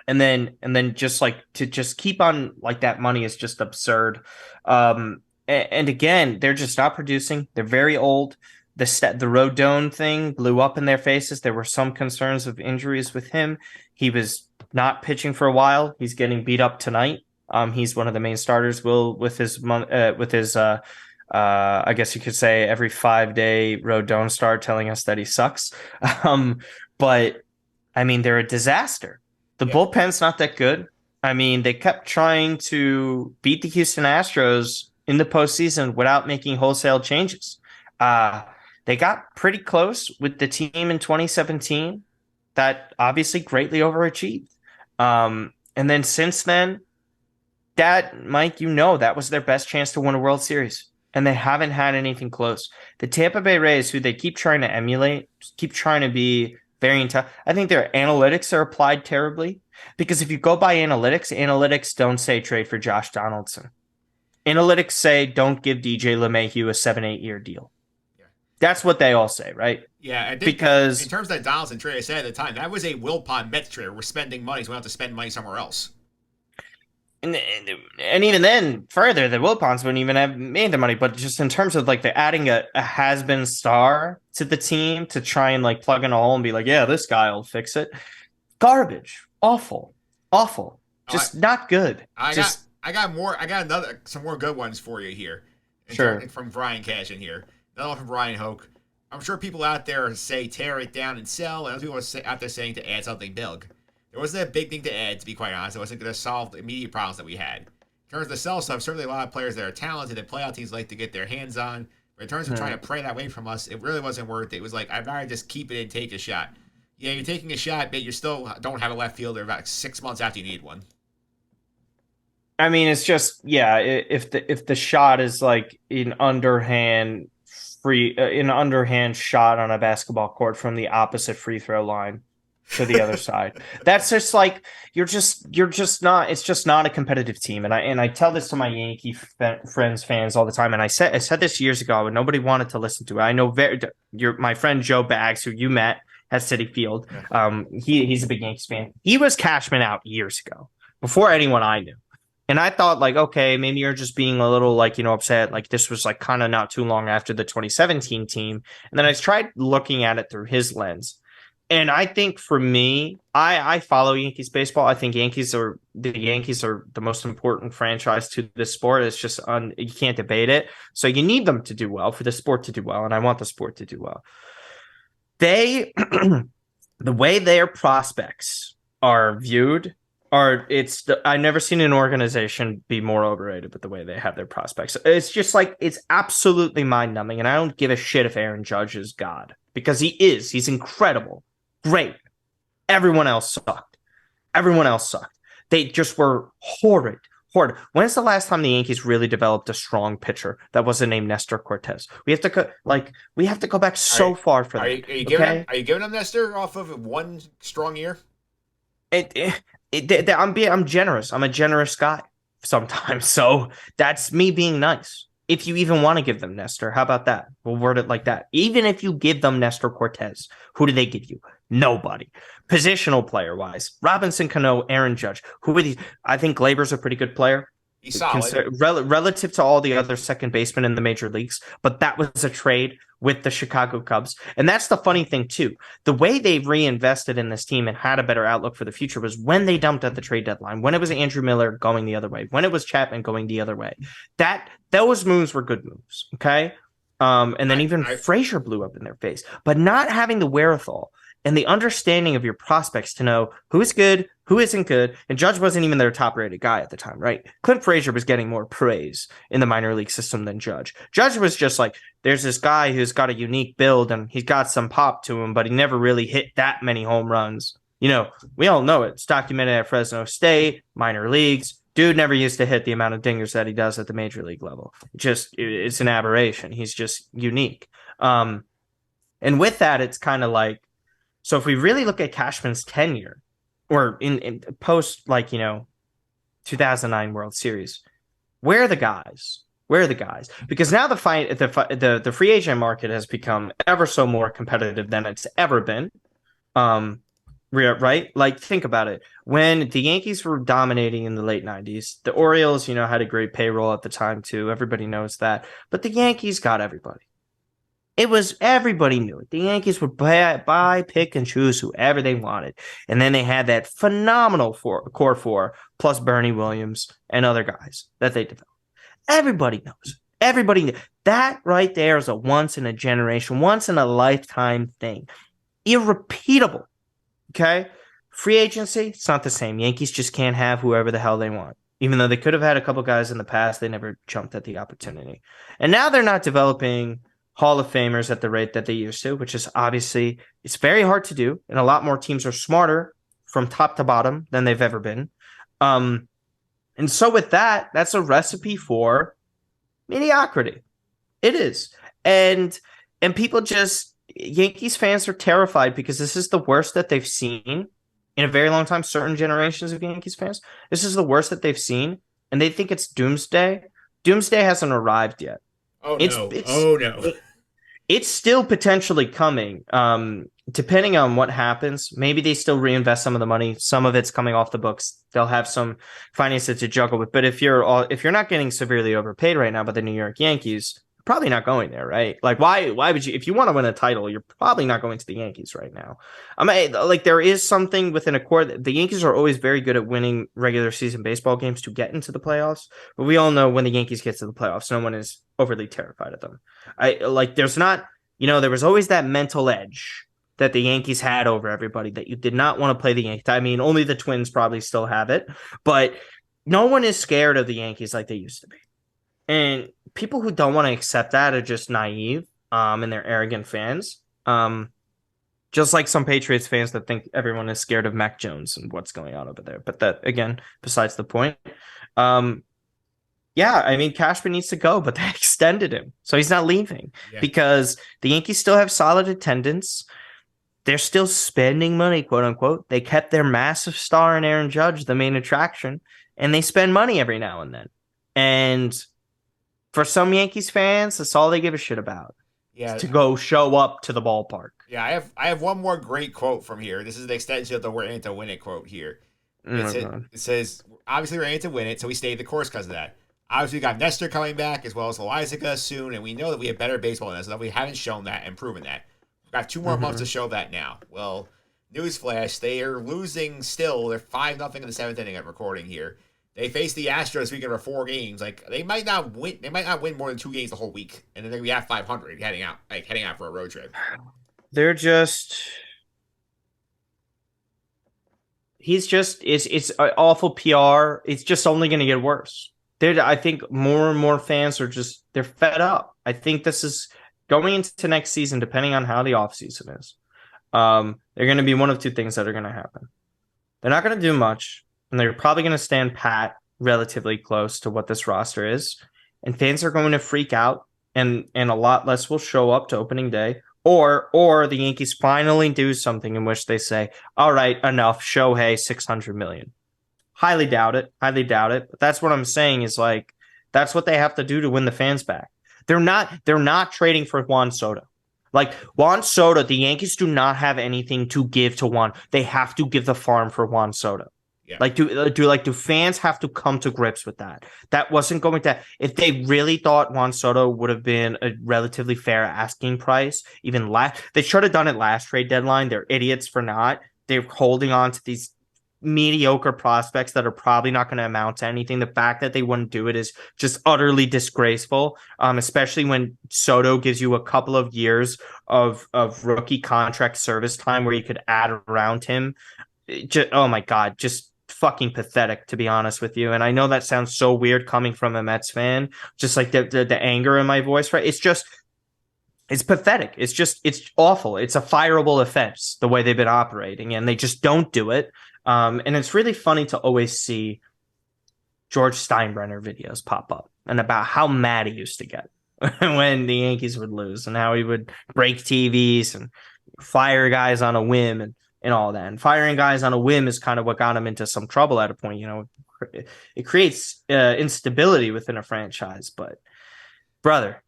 S2: then just like to just keep on like that money is just absurd. And again, they're just not producing. They're very old. The Rodon thing blew up in their faces. There were some concerns of injuries with him. He was not pitching for a while. He's getting beat up tonight. He's one of the main starters. With his I guess you could say every 5-day Rodon star telling us that he sucks. But I mean, they're a disaster. The bullpen's not that good. I mean, they kept trying to beat the Houston Astros in the postseason without making wholesale changes. Uh, they got pretty close with the team in 2017 that obviously greatly overachieved. And then since then, that, Mike, that was their best chance to win a World Series. And they haven't had anything close. The Tampa Bay Rays, who they keep trying to emulate, keep trying to be very intelligent. I think their analytics are applied terribly because if you go by analytics, analytics don't say trade for Josh Donaldson. Analytics say don't give DJ LeMahieu a 7-8 year deal.
S1: Yeah.
S2: That's what they all say, right?
S1: Yeah, I think in
S2: Because
S1: terms of that Donaldson trade, I said at the time, that was a Wilpon Mets trade. We're spending money, so we don't have to spend money somewhere else.
S2: and even then, further, the Wilpons wouldn't even have made the money. But just in terms of like the adding a has-been star to the team to try and like plug in a hole and be like, yeah, this guy will fix it. Garbage, awful, awful,
S1: Oh,
S2: just not good.
S1: I got
S2: Just
S1: I got more. I got some more good ones for you here.
S2: sure.
S1: From Brian Cash in here. Another one from Brian Hoke. I'm sure people out there say tear it down and sell, and other people are out there saying to add something big. There wasn't a big thing to add, to be quite honest. It wasn't going to solve the immediate problems that we had. In terms of the sell stuff, certainly a lot of players that are talented and playoff teams like to get their hands on. But in terms of trying to pray that away from us, it really wasn't worth it. It was like, I'd rather just keep it and take a shot. Yeah, you're taking a shot, but you still don't have a left fielder about 6 months after you need one.
S2: I mean, it's just yeah. If the shot is like an underhand shot on a basketball court from the opposite free throw line to the other side, that's just like you're just not. It's just not a competitive team. And I tell this to my Yankee fans all the time. And I said this years ago, and nobody wanted to listen to it. I know my friend Joe Baggs, who you met at Citi Field. He's a big Yankees fan. He was Cashman out years ago before anyone I knew. And I thought, like, okay, maybe you're just being a little, like, upset. Like, this was, like, kind of not too long after the 2017 team. And then I tried looking at it through his lens. And I think for me, I follow Yankees baseball. I think the Yankees are the most important franchise to this sport. It's just, you can't debate it. So you need them to do well for the sport to do well. And I want the sport to do well. The way their prospects are viewed, I've never seen an organization be more overrated with the way they have their prospects. It's just like, it's absolutely mind numbing. And I don't give a shit if Aaron Judge is God, because he is. He's incredible. Great. Everyone else sucked. They just were horrid. When's the last time the Yankees really developed a strong pitcher that wasn't named Nestor Cortez? We have to go back so far for that.
S1: Are you giving them Nestor off of one strong year?
S2: I'm generous. I'm a generous guy sometimes. So that's me being nice. If you even want to give them Nestor, how about that? We'll word it like that. Even if you give them Nestor Cortez, who do they give you? Nobody. Positional player wise, Robinson Cano, Aaron Judge. Who are these? I think Glaber's a pretty good player.
S1: He's solid.
S2: Relative to all the other second basemen in the major leagues, but that was a trade with the Chicago Cubs. And that's the funny thing, too. The way they reinvested in this team and had a better outlook for the future was when they dumped at the trade deadline, when it was Andrew Miller going the other way, when it was Chapman going the other way. Those moves were good moves, okay? And then even Frazier blew up in their face. But not having the wherewithal and the understanding of your prospects to know who is good, who isn't good, and Judge wasn't even their top-rated guy at the time, right? Clint Frazier was getting more praise in the minor league system than Judge. Judge was just like, there's this guy who's got a unique build, and he's got some pop to him, but he never really hit that many home runs. We all know it. It's documented at Fresno State, minor leagues. Dude never used to hit the amount of dingers that he does at the major league level. It's an aberration. He's just unique. And with that, it's kind of like, so if we really look at Cashman's tenure, or in post 2009 World Series, where are the guys? Because now the free agent market has become ever so more competitive than it's ever been. Right? Like, think about it. When the Yankees were dominating in the late 90s, the Orioles, had a great payroll at the time too. Everybody knows that. But the Yankees got everybody. Everybody knew it. The Yankees would buy, pick, and choose whoever they wanted. And then they had that phenomenal core four, plus Bernie Williams and other guys that they developed. Everybody knows. Everybody knows. That right there is a once in a generation, once in a lifetime thing. Irrepeatable. Okay? Free agency, it's not the same. Yankees just can't have whoever the hell they want. Even though they could have had a couple guys in the past, they never jumped at the opportunity. And now they're not developing Hall of Famers at the rate that they used to, which is obviously it's very hard to do. And a lot more teams are smarter from top to bottom than they've ever been. And so with that, that's a recipe for mediocrity. It is. And people just Yankees fans are terrified because this is the worst that they've seen in a very long time. Certain generations of Yankees fans, this is the worst that they've seen, and they think it's doomsday. Doomsday hasn't arrived yet.
S1: Oh
S2: It's
S1: no!
S2: it's
S1: Oh no!
S2: it's still potentially coming. Depending on what happens, maybe they still reinvest some of the money. Some of it's coming off the books. They'll have some finances to juggle with. But if you're not getting severely overpaid right now by the New York Yankees, you're probably not going there, right? Like why would you, if you want to win a title, you're probably not going to the Yankees right now. I mean, like there is something within a core. The Yankees are always very good at winning regular season baseball games to get into the playoffs. But we all know when the Yankees get to the playoffs, no one is overly terrified of them. There's not, there was always that mental edge that the Yankees had over everybody that you did not want to play the Yankees. I mean, only the Twins probably still have it, but no one is scared of the Yankees like they used to be. And people who don't want to accept that are just naive, and they're arrogant fans. Just like some Patriots fans that think everyone is scared of Mac Jones and what's going on over there. But that, again, besides the point. Yeah, I mean, Cashman needs to go, but they extended him. So he's not leaving because the Yankees still have solid attendance. They're still spending money, quote unquote. They kept their massive star in Aaron Judge, the main attraction, and they spend money every now and then. And for some Yankees fans, that's all they give a shit about.
S1: Yeah,
S2: to go show up to the ballpark.
S1: Yeah, I have one more great quote from here. This is the extension of the "We're in it to win it" quote here. It says, obviously we're in it to win it, so we stayed the course because of that. Obviously, we got Nestor coming back as well as Loizaga soon, and we know that we have better baseball than us, though we haven't shown that and proven that. We've got 2 more months to show that now. Well, newsflash, they are losing still. They're 5-0 in the 7th inning at recording here. They face the Astros this weekend for 4 games. Like they might not win. They might not win more than 2 games the whole week, and then they're gonna be at 500 heading out for a road trip.
S2: They're just. It's awful PR. It's just only going to get worse. I think more and more fans are they're fed up. I think this is going into next season, depending on how the offseason is. They're going to be one of 2 things that are going to happen. They're not going to do much, and they're probably going to stand pat relatively close to what this roster is. And fans are going to freak out, and a lot less will show up to opening day. Or the Yankees finally do something in which they say, all right, enough, Shohei, $600 million. Highly doubt it. But that's what I'm saying is like, that's what they have to do to win the fans back. They're not trading for Juan Soto. Like Juan Soto, the Yankees do not have anything to give to Juan. They have to give the farm for Juan Soto. Yeah. Do fans have to come to grips with that? That wasn't going to. If they really thought Juan Soto would have been a relatively fair asking price, even last, they should have done it last trade deadline. They're idiots for not. They're holding on to these mediocre prospects that are probably not going to amount to anything. The fact that they wouldn't do it is just utterly disgraceful, especially when Soto gives you a couple of years of rookie contract service time where you could add around him. Oh my God, just fucking pathetic, to be honest with you. And I know that sounds so weird coming from a Mets fan, just like the anger in my voice, right? It's pathetic. It's awful. It's a fireable offense the way they've been operating, and they just don't do it. And it's really funny to always see George Steinbrenner videos pop up and about how mad he used to get when the Yankees would lose and how he would break TVs and fire guys on a whim and all that. And firing guys on a whim is kind of what got him into some trouble at a point. It creates instability within a franchise. But, brother,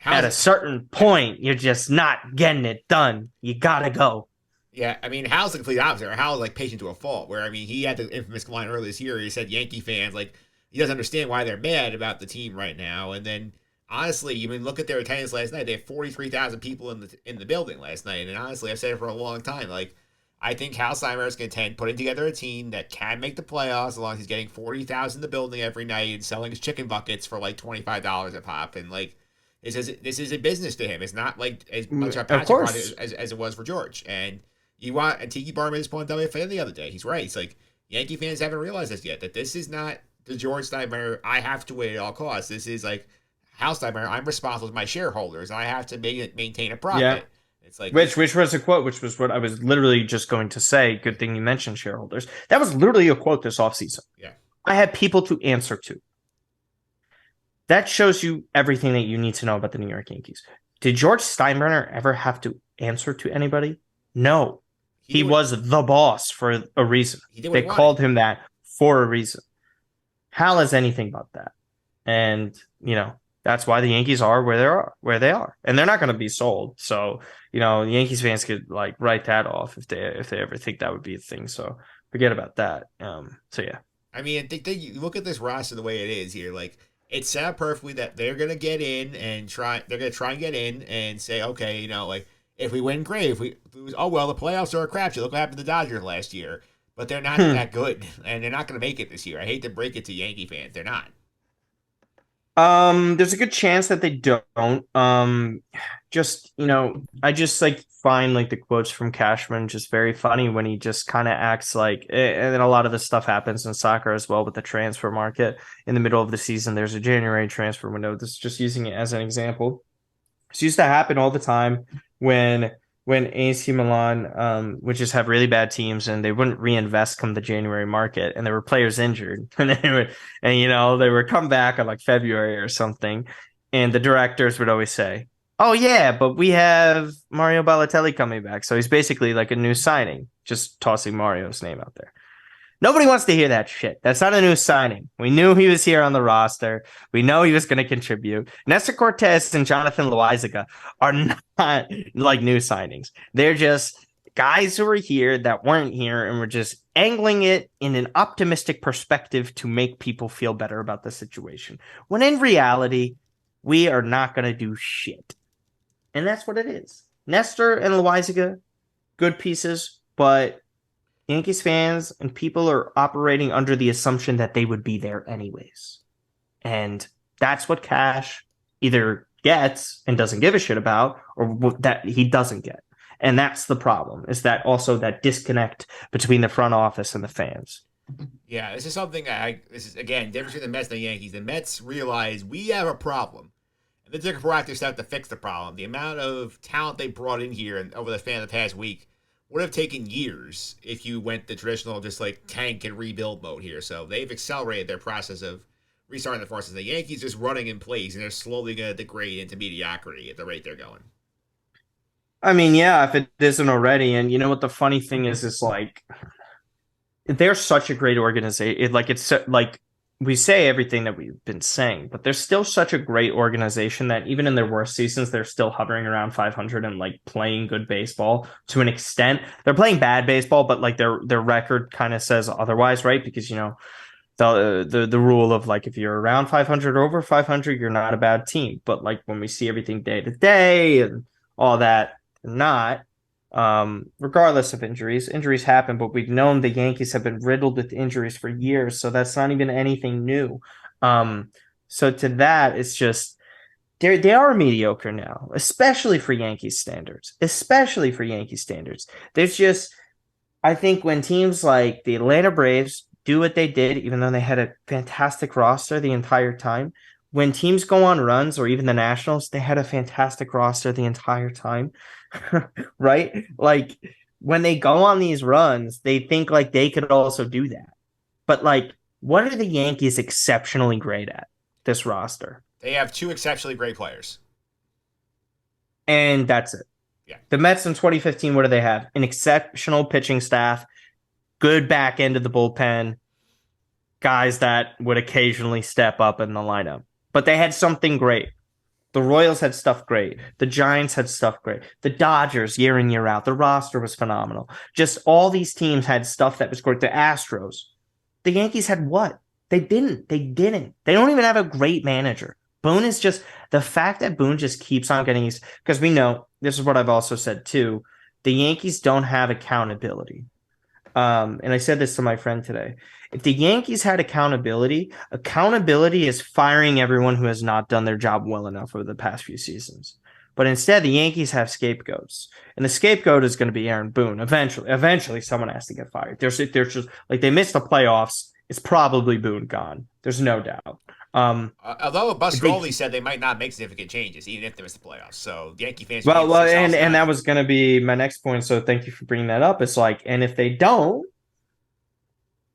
S2: at a certain point, you're just not getting it done. You got to go.
S1: Yeah, I mean, Hal's the complete opposite. Hal is like patient to a fault, where, I mean, he had the infamous line earlier this year. He said Yankee fans, like, he doesn't understand why they're mad about the team right now. And then, honestly, you mean, look at their attendance last night. They had 43,000 people in the building last night. And honestly, I've said it for a long time. Like, I think Hal Steinbrenner is content putting together a team that can make the playoffs as long as he's getting 40,000 in the building every night and selling his chicken buckets for like $25 a pop. And like, this is a business to him. It's not like as much a passion project as it was for George. And You want and Tiki Barman is pulling WFA the other day. He's right. He's like Yankee fans haven't realized this yet. That this is not the George Steinbrenner. I have to win at all costs. This is like Hal Steinbrenner. I'm responsible to my shareholders. And I have to maintain a
S2: Yeah.
S1: profit. It's like
S2: Which was a quote, which was what I was literally just going to say. Good thing you mentioned shareholders. That was literally a quote this offseason.
S1: yeah.
S2: I had people to answer to. That shows you everything that you need to know about the New York Yankees. Did George Steinbrenner ever have to answer to anybody? No. He was the boss for a reason. They called him that for a reason. Hal is anything but that. And, that's why the Yankees are where they are. And they're not going to be sold. So, the Yankees fans could like write that off if they ever think that would be a thing. So forget about that. So yeah.
S1: I mean, you look at this roster the way it is here. Like it's set up perfectly that they're gonna get in and try. They're gonna try and get in and say, okay, like if we win, great. If we lose, oh well, the playoffs are a crapshoot. Look what happened to the Dodgers last year. But they're not that good, and they're not gonna make it this year. I hate to break it to Yankee fans, they're not.
S2: There's a good chance that they don't. Just, I just like find like the quotes from Cashman just very funny when he just kind of acts like, and then a lot of this stuff happens in soccer as well with the transfer market. In the middle of the season, there's a January transfer window. This is just using it as an example. This used to happen all the time when AC Milan would just have really bad teams and they wouldn't reinvest come the January market, and there were players injured and they would come back in like February or something, and the directors would always say, "Oh yeah, but we have Mario Balotelli coming back, so he's basically like a new signing," just tossing Mario's name out there. Nobody wants to hear that shit. That's not a new signing. We knew he was here on the roster. We know he was going to contribute. Nestor Cortez and Jonathan Loaizaga are not like new signings. They're just guys who were here that weren't here and were just angling it in an optimistic perspective to make people feel better about the situation. When in reality, we are not going to do shit. And that's what it is. Nestor and Loaizaga, good pieces, but Yankees fans and people are operating under the assumption that they would be there anyways. And that's what Cash either gets and doesn't give a shit about, or that he doesn't get. And that's the problem, is that also that disconnect between the front office and the fans.
S1: Yeah, this is something this is, again, difference between the Mets and the Yankees. The Mets realize we have a problem. And they took a proactive step to fix the problem. The amount of talent they brought in here and over the span of the past week would have taken years if you went the traditional just like tank and rebuild mode here. So they've accelerated their process of restarting the forces. The Yankees just running in place, and they're slowly going to degrade into mediocrity at the rate they're going.
S2: I mean, yeah, if it isn't already. And you know what the funny thing is like they're such a great organization. It's like we say everything that we've been saying, but they're still such a great organization that even in their worst seasons, they're still hovering around 500 and like playing good baseball to an extent. They're playing bad baseball, but like their record kind of says otherwise, right? Because the rule of like if you're around 500 or over 500, you're not a bad team. But like when we see everything day to day and all that, they're not. Regardless of injuries happen, but we've known the Yankees have been riddled with injuries for years, so that's not even anything new. So to that, it's just they are mediocre now, especially for Yankees standards. There's just, I think when teams like the Atlanta Braves do what they did, even though they had a fantastic roster the entire time, when teams go on runs, or even the Nationals, they had a fantastic roster the entire time. Right? Like when they go on these runs, they think like they could also do that. But like, what are the Yankees exceptionally great at this roster?
S1: They have two exceptionally great players.
S2: And that's it.
S1: Yeah.
S2: The Mets in 2015, what do they have? An exceptional pitching staff, good back end of the bullpen, guys that would occasionally step up in the lineup. But they had something great. The Royals had stuff great. The Giants had stuff great. The Dodgers, year in, year out. The roster was phenomenal. Just all these teams had stuff that was great. The Astros. The Yankees had what? They didn't. They don't even have a great manager. Boone is just, the fact that Boone just keeps on getting these, because we know, this is what I've also said too, the Yankees don't have accountability. And I said this to my friend today. If the Yankees had accountability is firing everyone who has not done their job well enough over the past few seasons, But instead, the Yankees have scapegoats, and the scapegoat is going to be Aaron Boone. Eventually, someone has to get fired. There's just like they missed the playoffs. It's probably Boone gone. There's no doubt. Um,
S1: Although Buster
S2: they,
S1: Olney said they might not make significant changes, even if there was the playoffs. So the Yankee fans remain
S2: well,
S1: six
S2: and
S1: outs
S2: and
S1: back.
S2: that was going to be my next point. So thank you for bringing that up. It's like, and if they don't,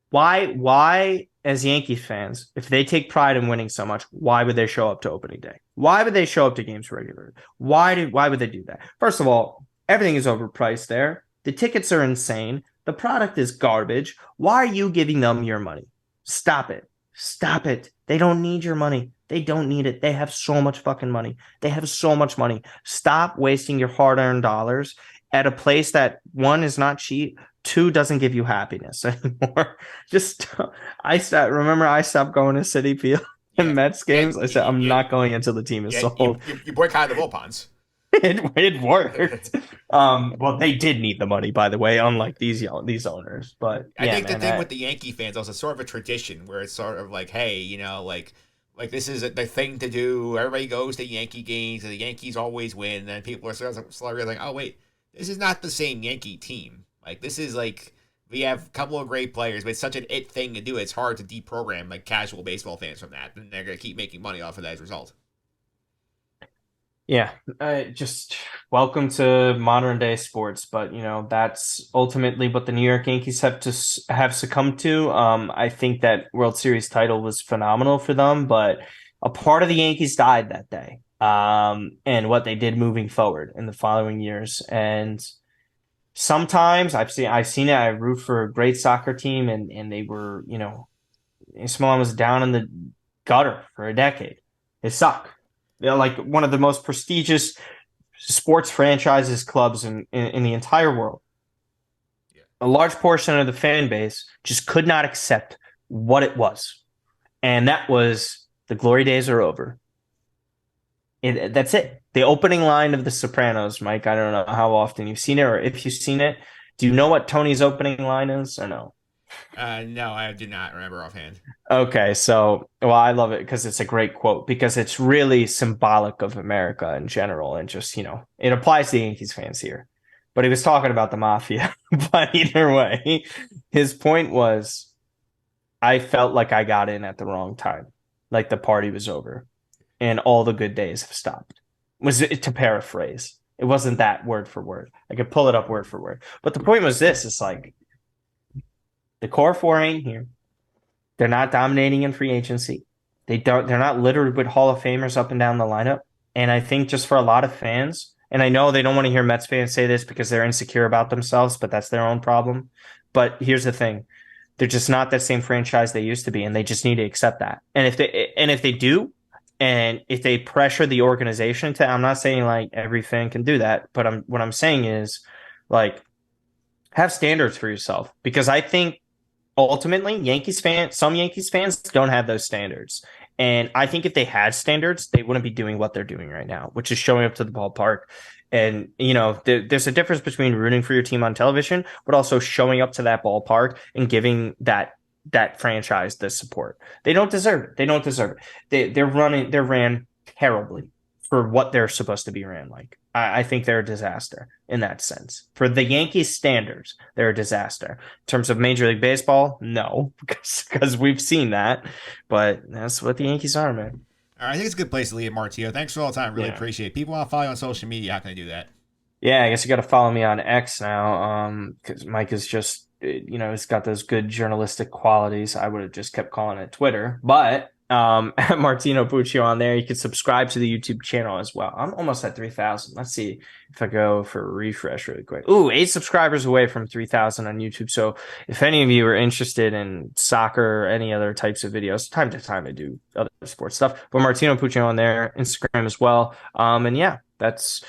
S2: why as Yankees fans, if they take pride in winning so much, why would they show up to opening day? Why would they show up to games regularly? Why would they do that? First of all, everything is overpriced there. The tickets are insane. The product is garbage. Why are you giving them your money? Stop it. Stop it. They don't need your money. They don't need it. They have so much fucking money. They have so much money. Stop wasting your hard-earned dollars at a place that one is not cheap, two doesn't give you happiness anymore. Just I stopped going to City Field and
S1: Yeah,
S2: Mets
S1: yeah,
S2: games. I said I'm not going until the team is
S1: yeah. You,
S2: sold.
S1: you, you boycotted the Wilpons.
S2: It worked. Well, they did need the money, by the way, unlike these owners. But
S1: I
S2: yeah,
S1: think the
S2: man,
S1: thing with the Yankee fans also sort of a tradition where it's sort of like, hey, like this is the thing to do. Everybody goes to Yankee games, and the Yankees always win. And then people are sort of slowly like, oh wait, this is not the same Yankee team. Like this is like we have a couple of great players, but it's such an it thing to do. It's hard to deprogram like casual baseball fans from that, and they're gonna keep making money off of that as a result.
S2: yeah, just welcome to modern day sports. But that's ultimately what the New York Yankees have succumbed to. I think that World Series title was phenomenal for them, but a part of the Yankees died that day. And what they did moving forward in the following years. And sometimes I've seen it. I root for a great soccer team, and they were, AC Milan was down in the gutter for a decade. They suck. They're like one of the most prestigious sports franchises clubs in the entire world.
S1: Yeah.
S2: A large portion of the fan base just could not accept what it was. And that was the glory days are over. That's it. The opening line of The Sopranos, Mike. I don't know how often you've seen it, or if you've seen it. Do you know what Tony's opening line is, or no?
S1: No, I do not remember offhand.
S2: Okay, so well, I love it because it's a great quote because it's really symbolic of America in general, and just it applies to Yankees fans here. But he was talking about the mafia. But either way, his point was, I felt like I got in at the wrong time, like the party was over, and all the good days have stopped. Was it to paraphrase? It wasn't that word for word. I could pull it up word for word. But the point was this: it's like the core four ain't here. They're not dominating in free agency. They're not littered with Hall of Famers up and down the lineup. And I think just for a lot of fans, and I know they don't want to hear Mets fans say this because they're insecure about themselves, but that's their own problem. But here's the thing. They're just not that same franchise they used to be, and they just need to accept that. And if they do, and if they pressure the organization to, I'm not saying like every fan can do that, but what I'm saying is like have standards for yourself because I think ultimately some Yankees fans don't have those standards. And I think if they had standards, they wouldn't be doing what they're doing right now, which is showing up to the ballpark. And there's a difference between rooting for your team on television, but also showing up to that ballpark and giving that franchise the support. They don't deserve it. They don't deserve it. They're ran terribly for what they're supposed to be ran like. I think they're a disaster in that sense. For the Yankees standards, they're a disaster. In terms of Major League Baseball, no, because we've seen that. But that's what the Yankees are, man.
S1: All right, I think it's a good place to leave it, Martio. Thanks for all the time. Really
S2: Yeah.
S1: appreciate it. People want to follow you on social media. How can I do that?
S2: Yeah, I guess you got to follow me on X now, because Mike is just, he's got those good journalistic qualities. I would have just kept calling it Twitter, but at Martino Puccio on there, you can subscribe to the YouTube channel as well. I'm almost at 3,000. Let's see if I go for a refresh really quick. Ooh, 8 subscribers away from 3,000 on YouTube. So if any of you are interested in soccer or any other types of videos, time to time I do other sports stuff. But Martino Puccio on there, Instagram as well. And yeah, that's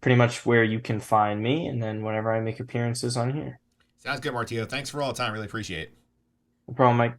S2: pretty much where you can find me. And then whenever I make appearances on here.
S1: Sounds good, Martio. Thanks for all the time. Really appreciate it.
S2: No problem, Mike.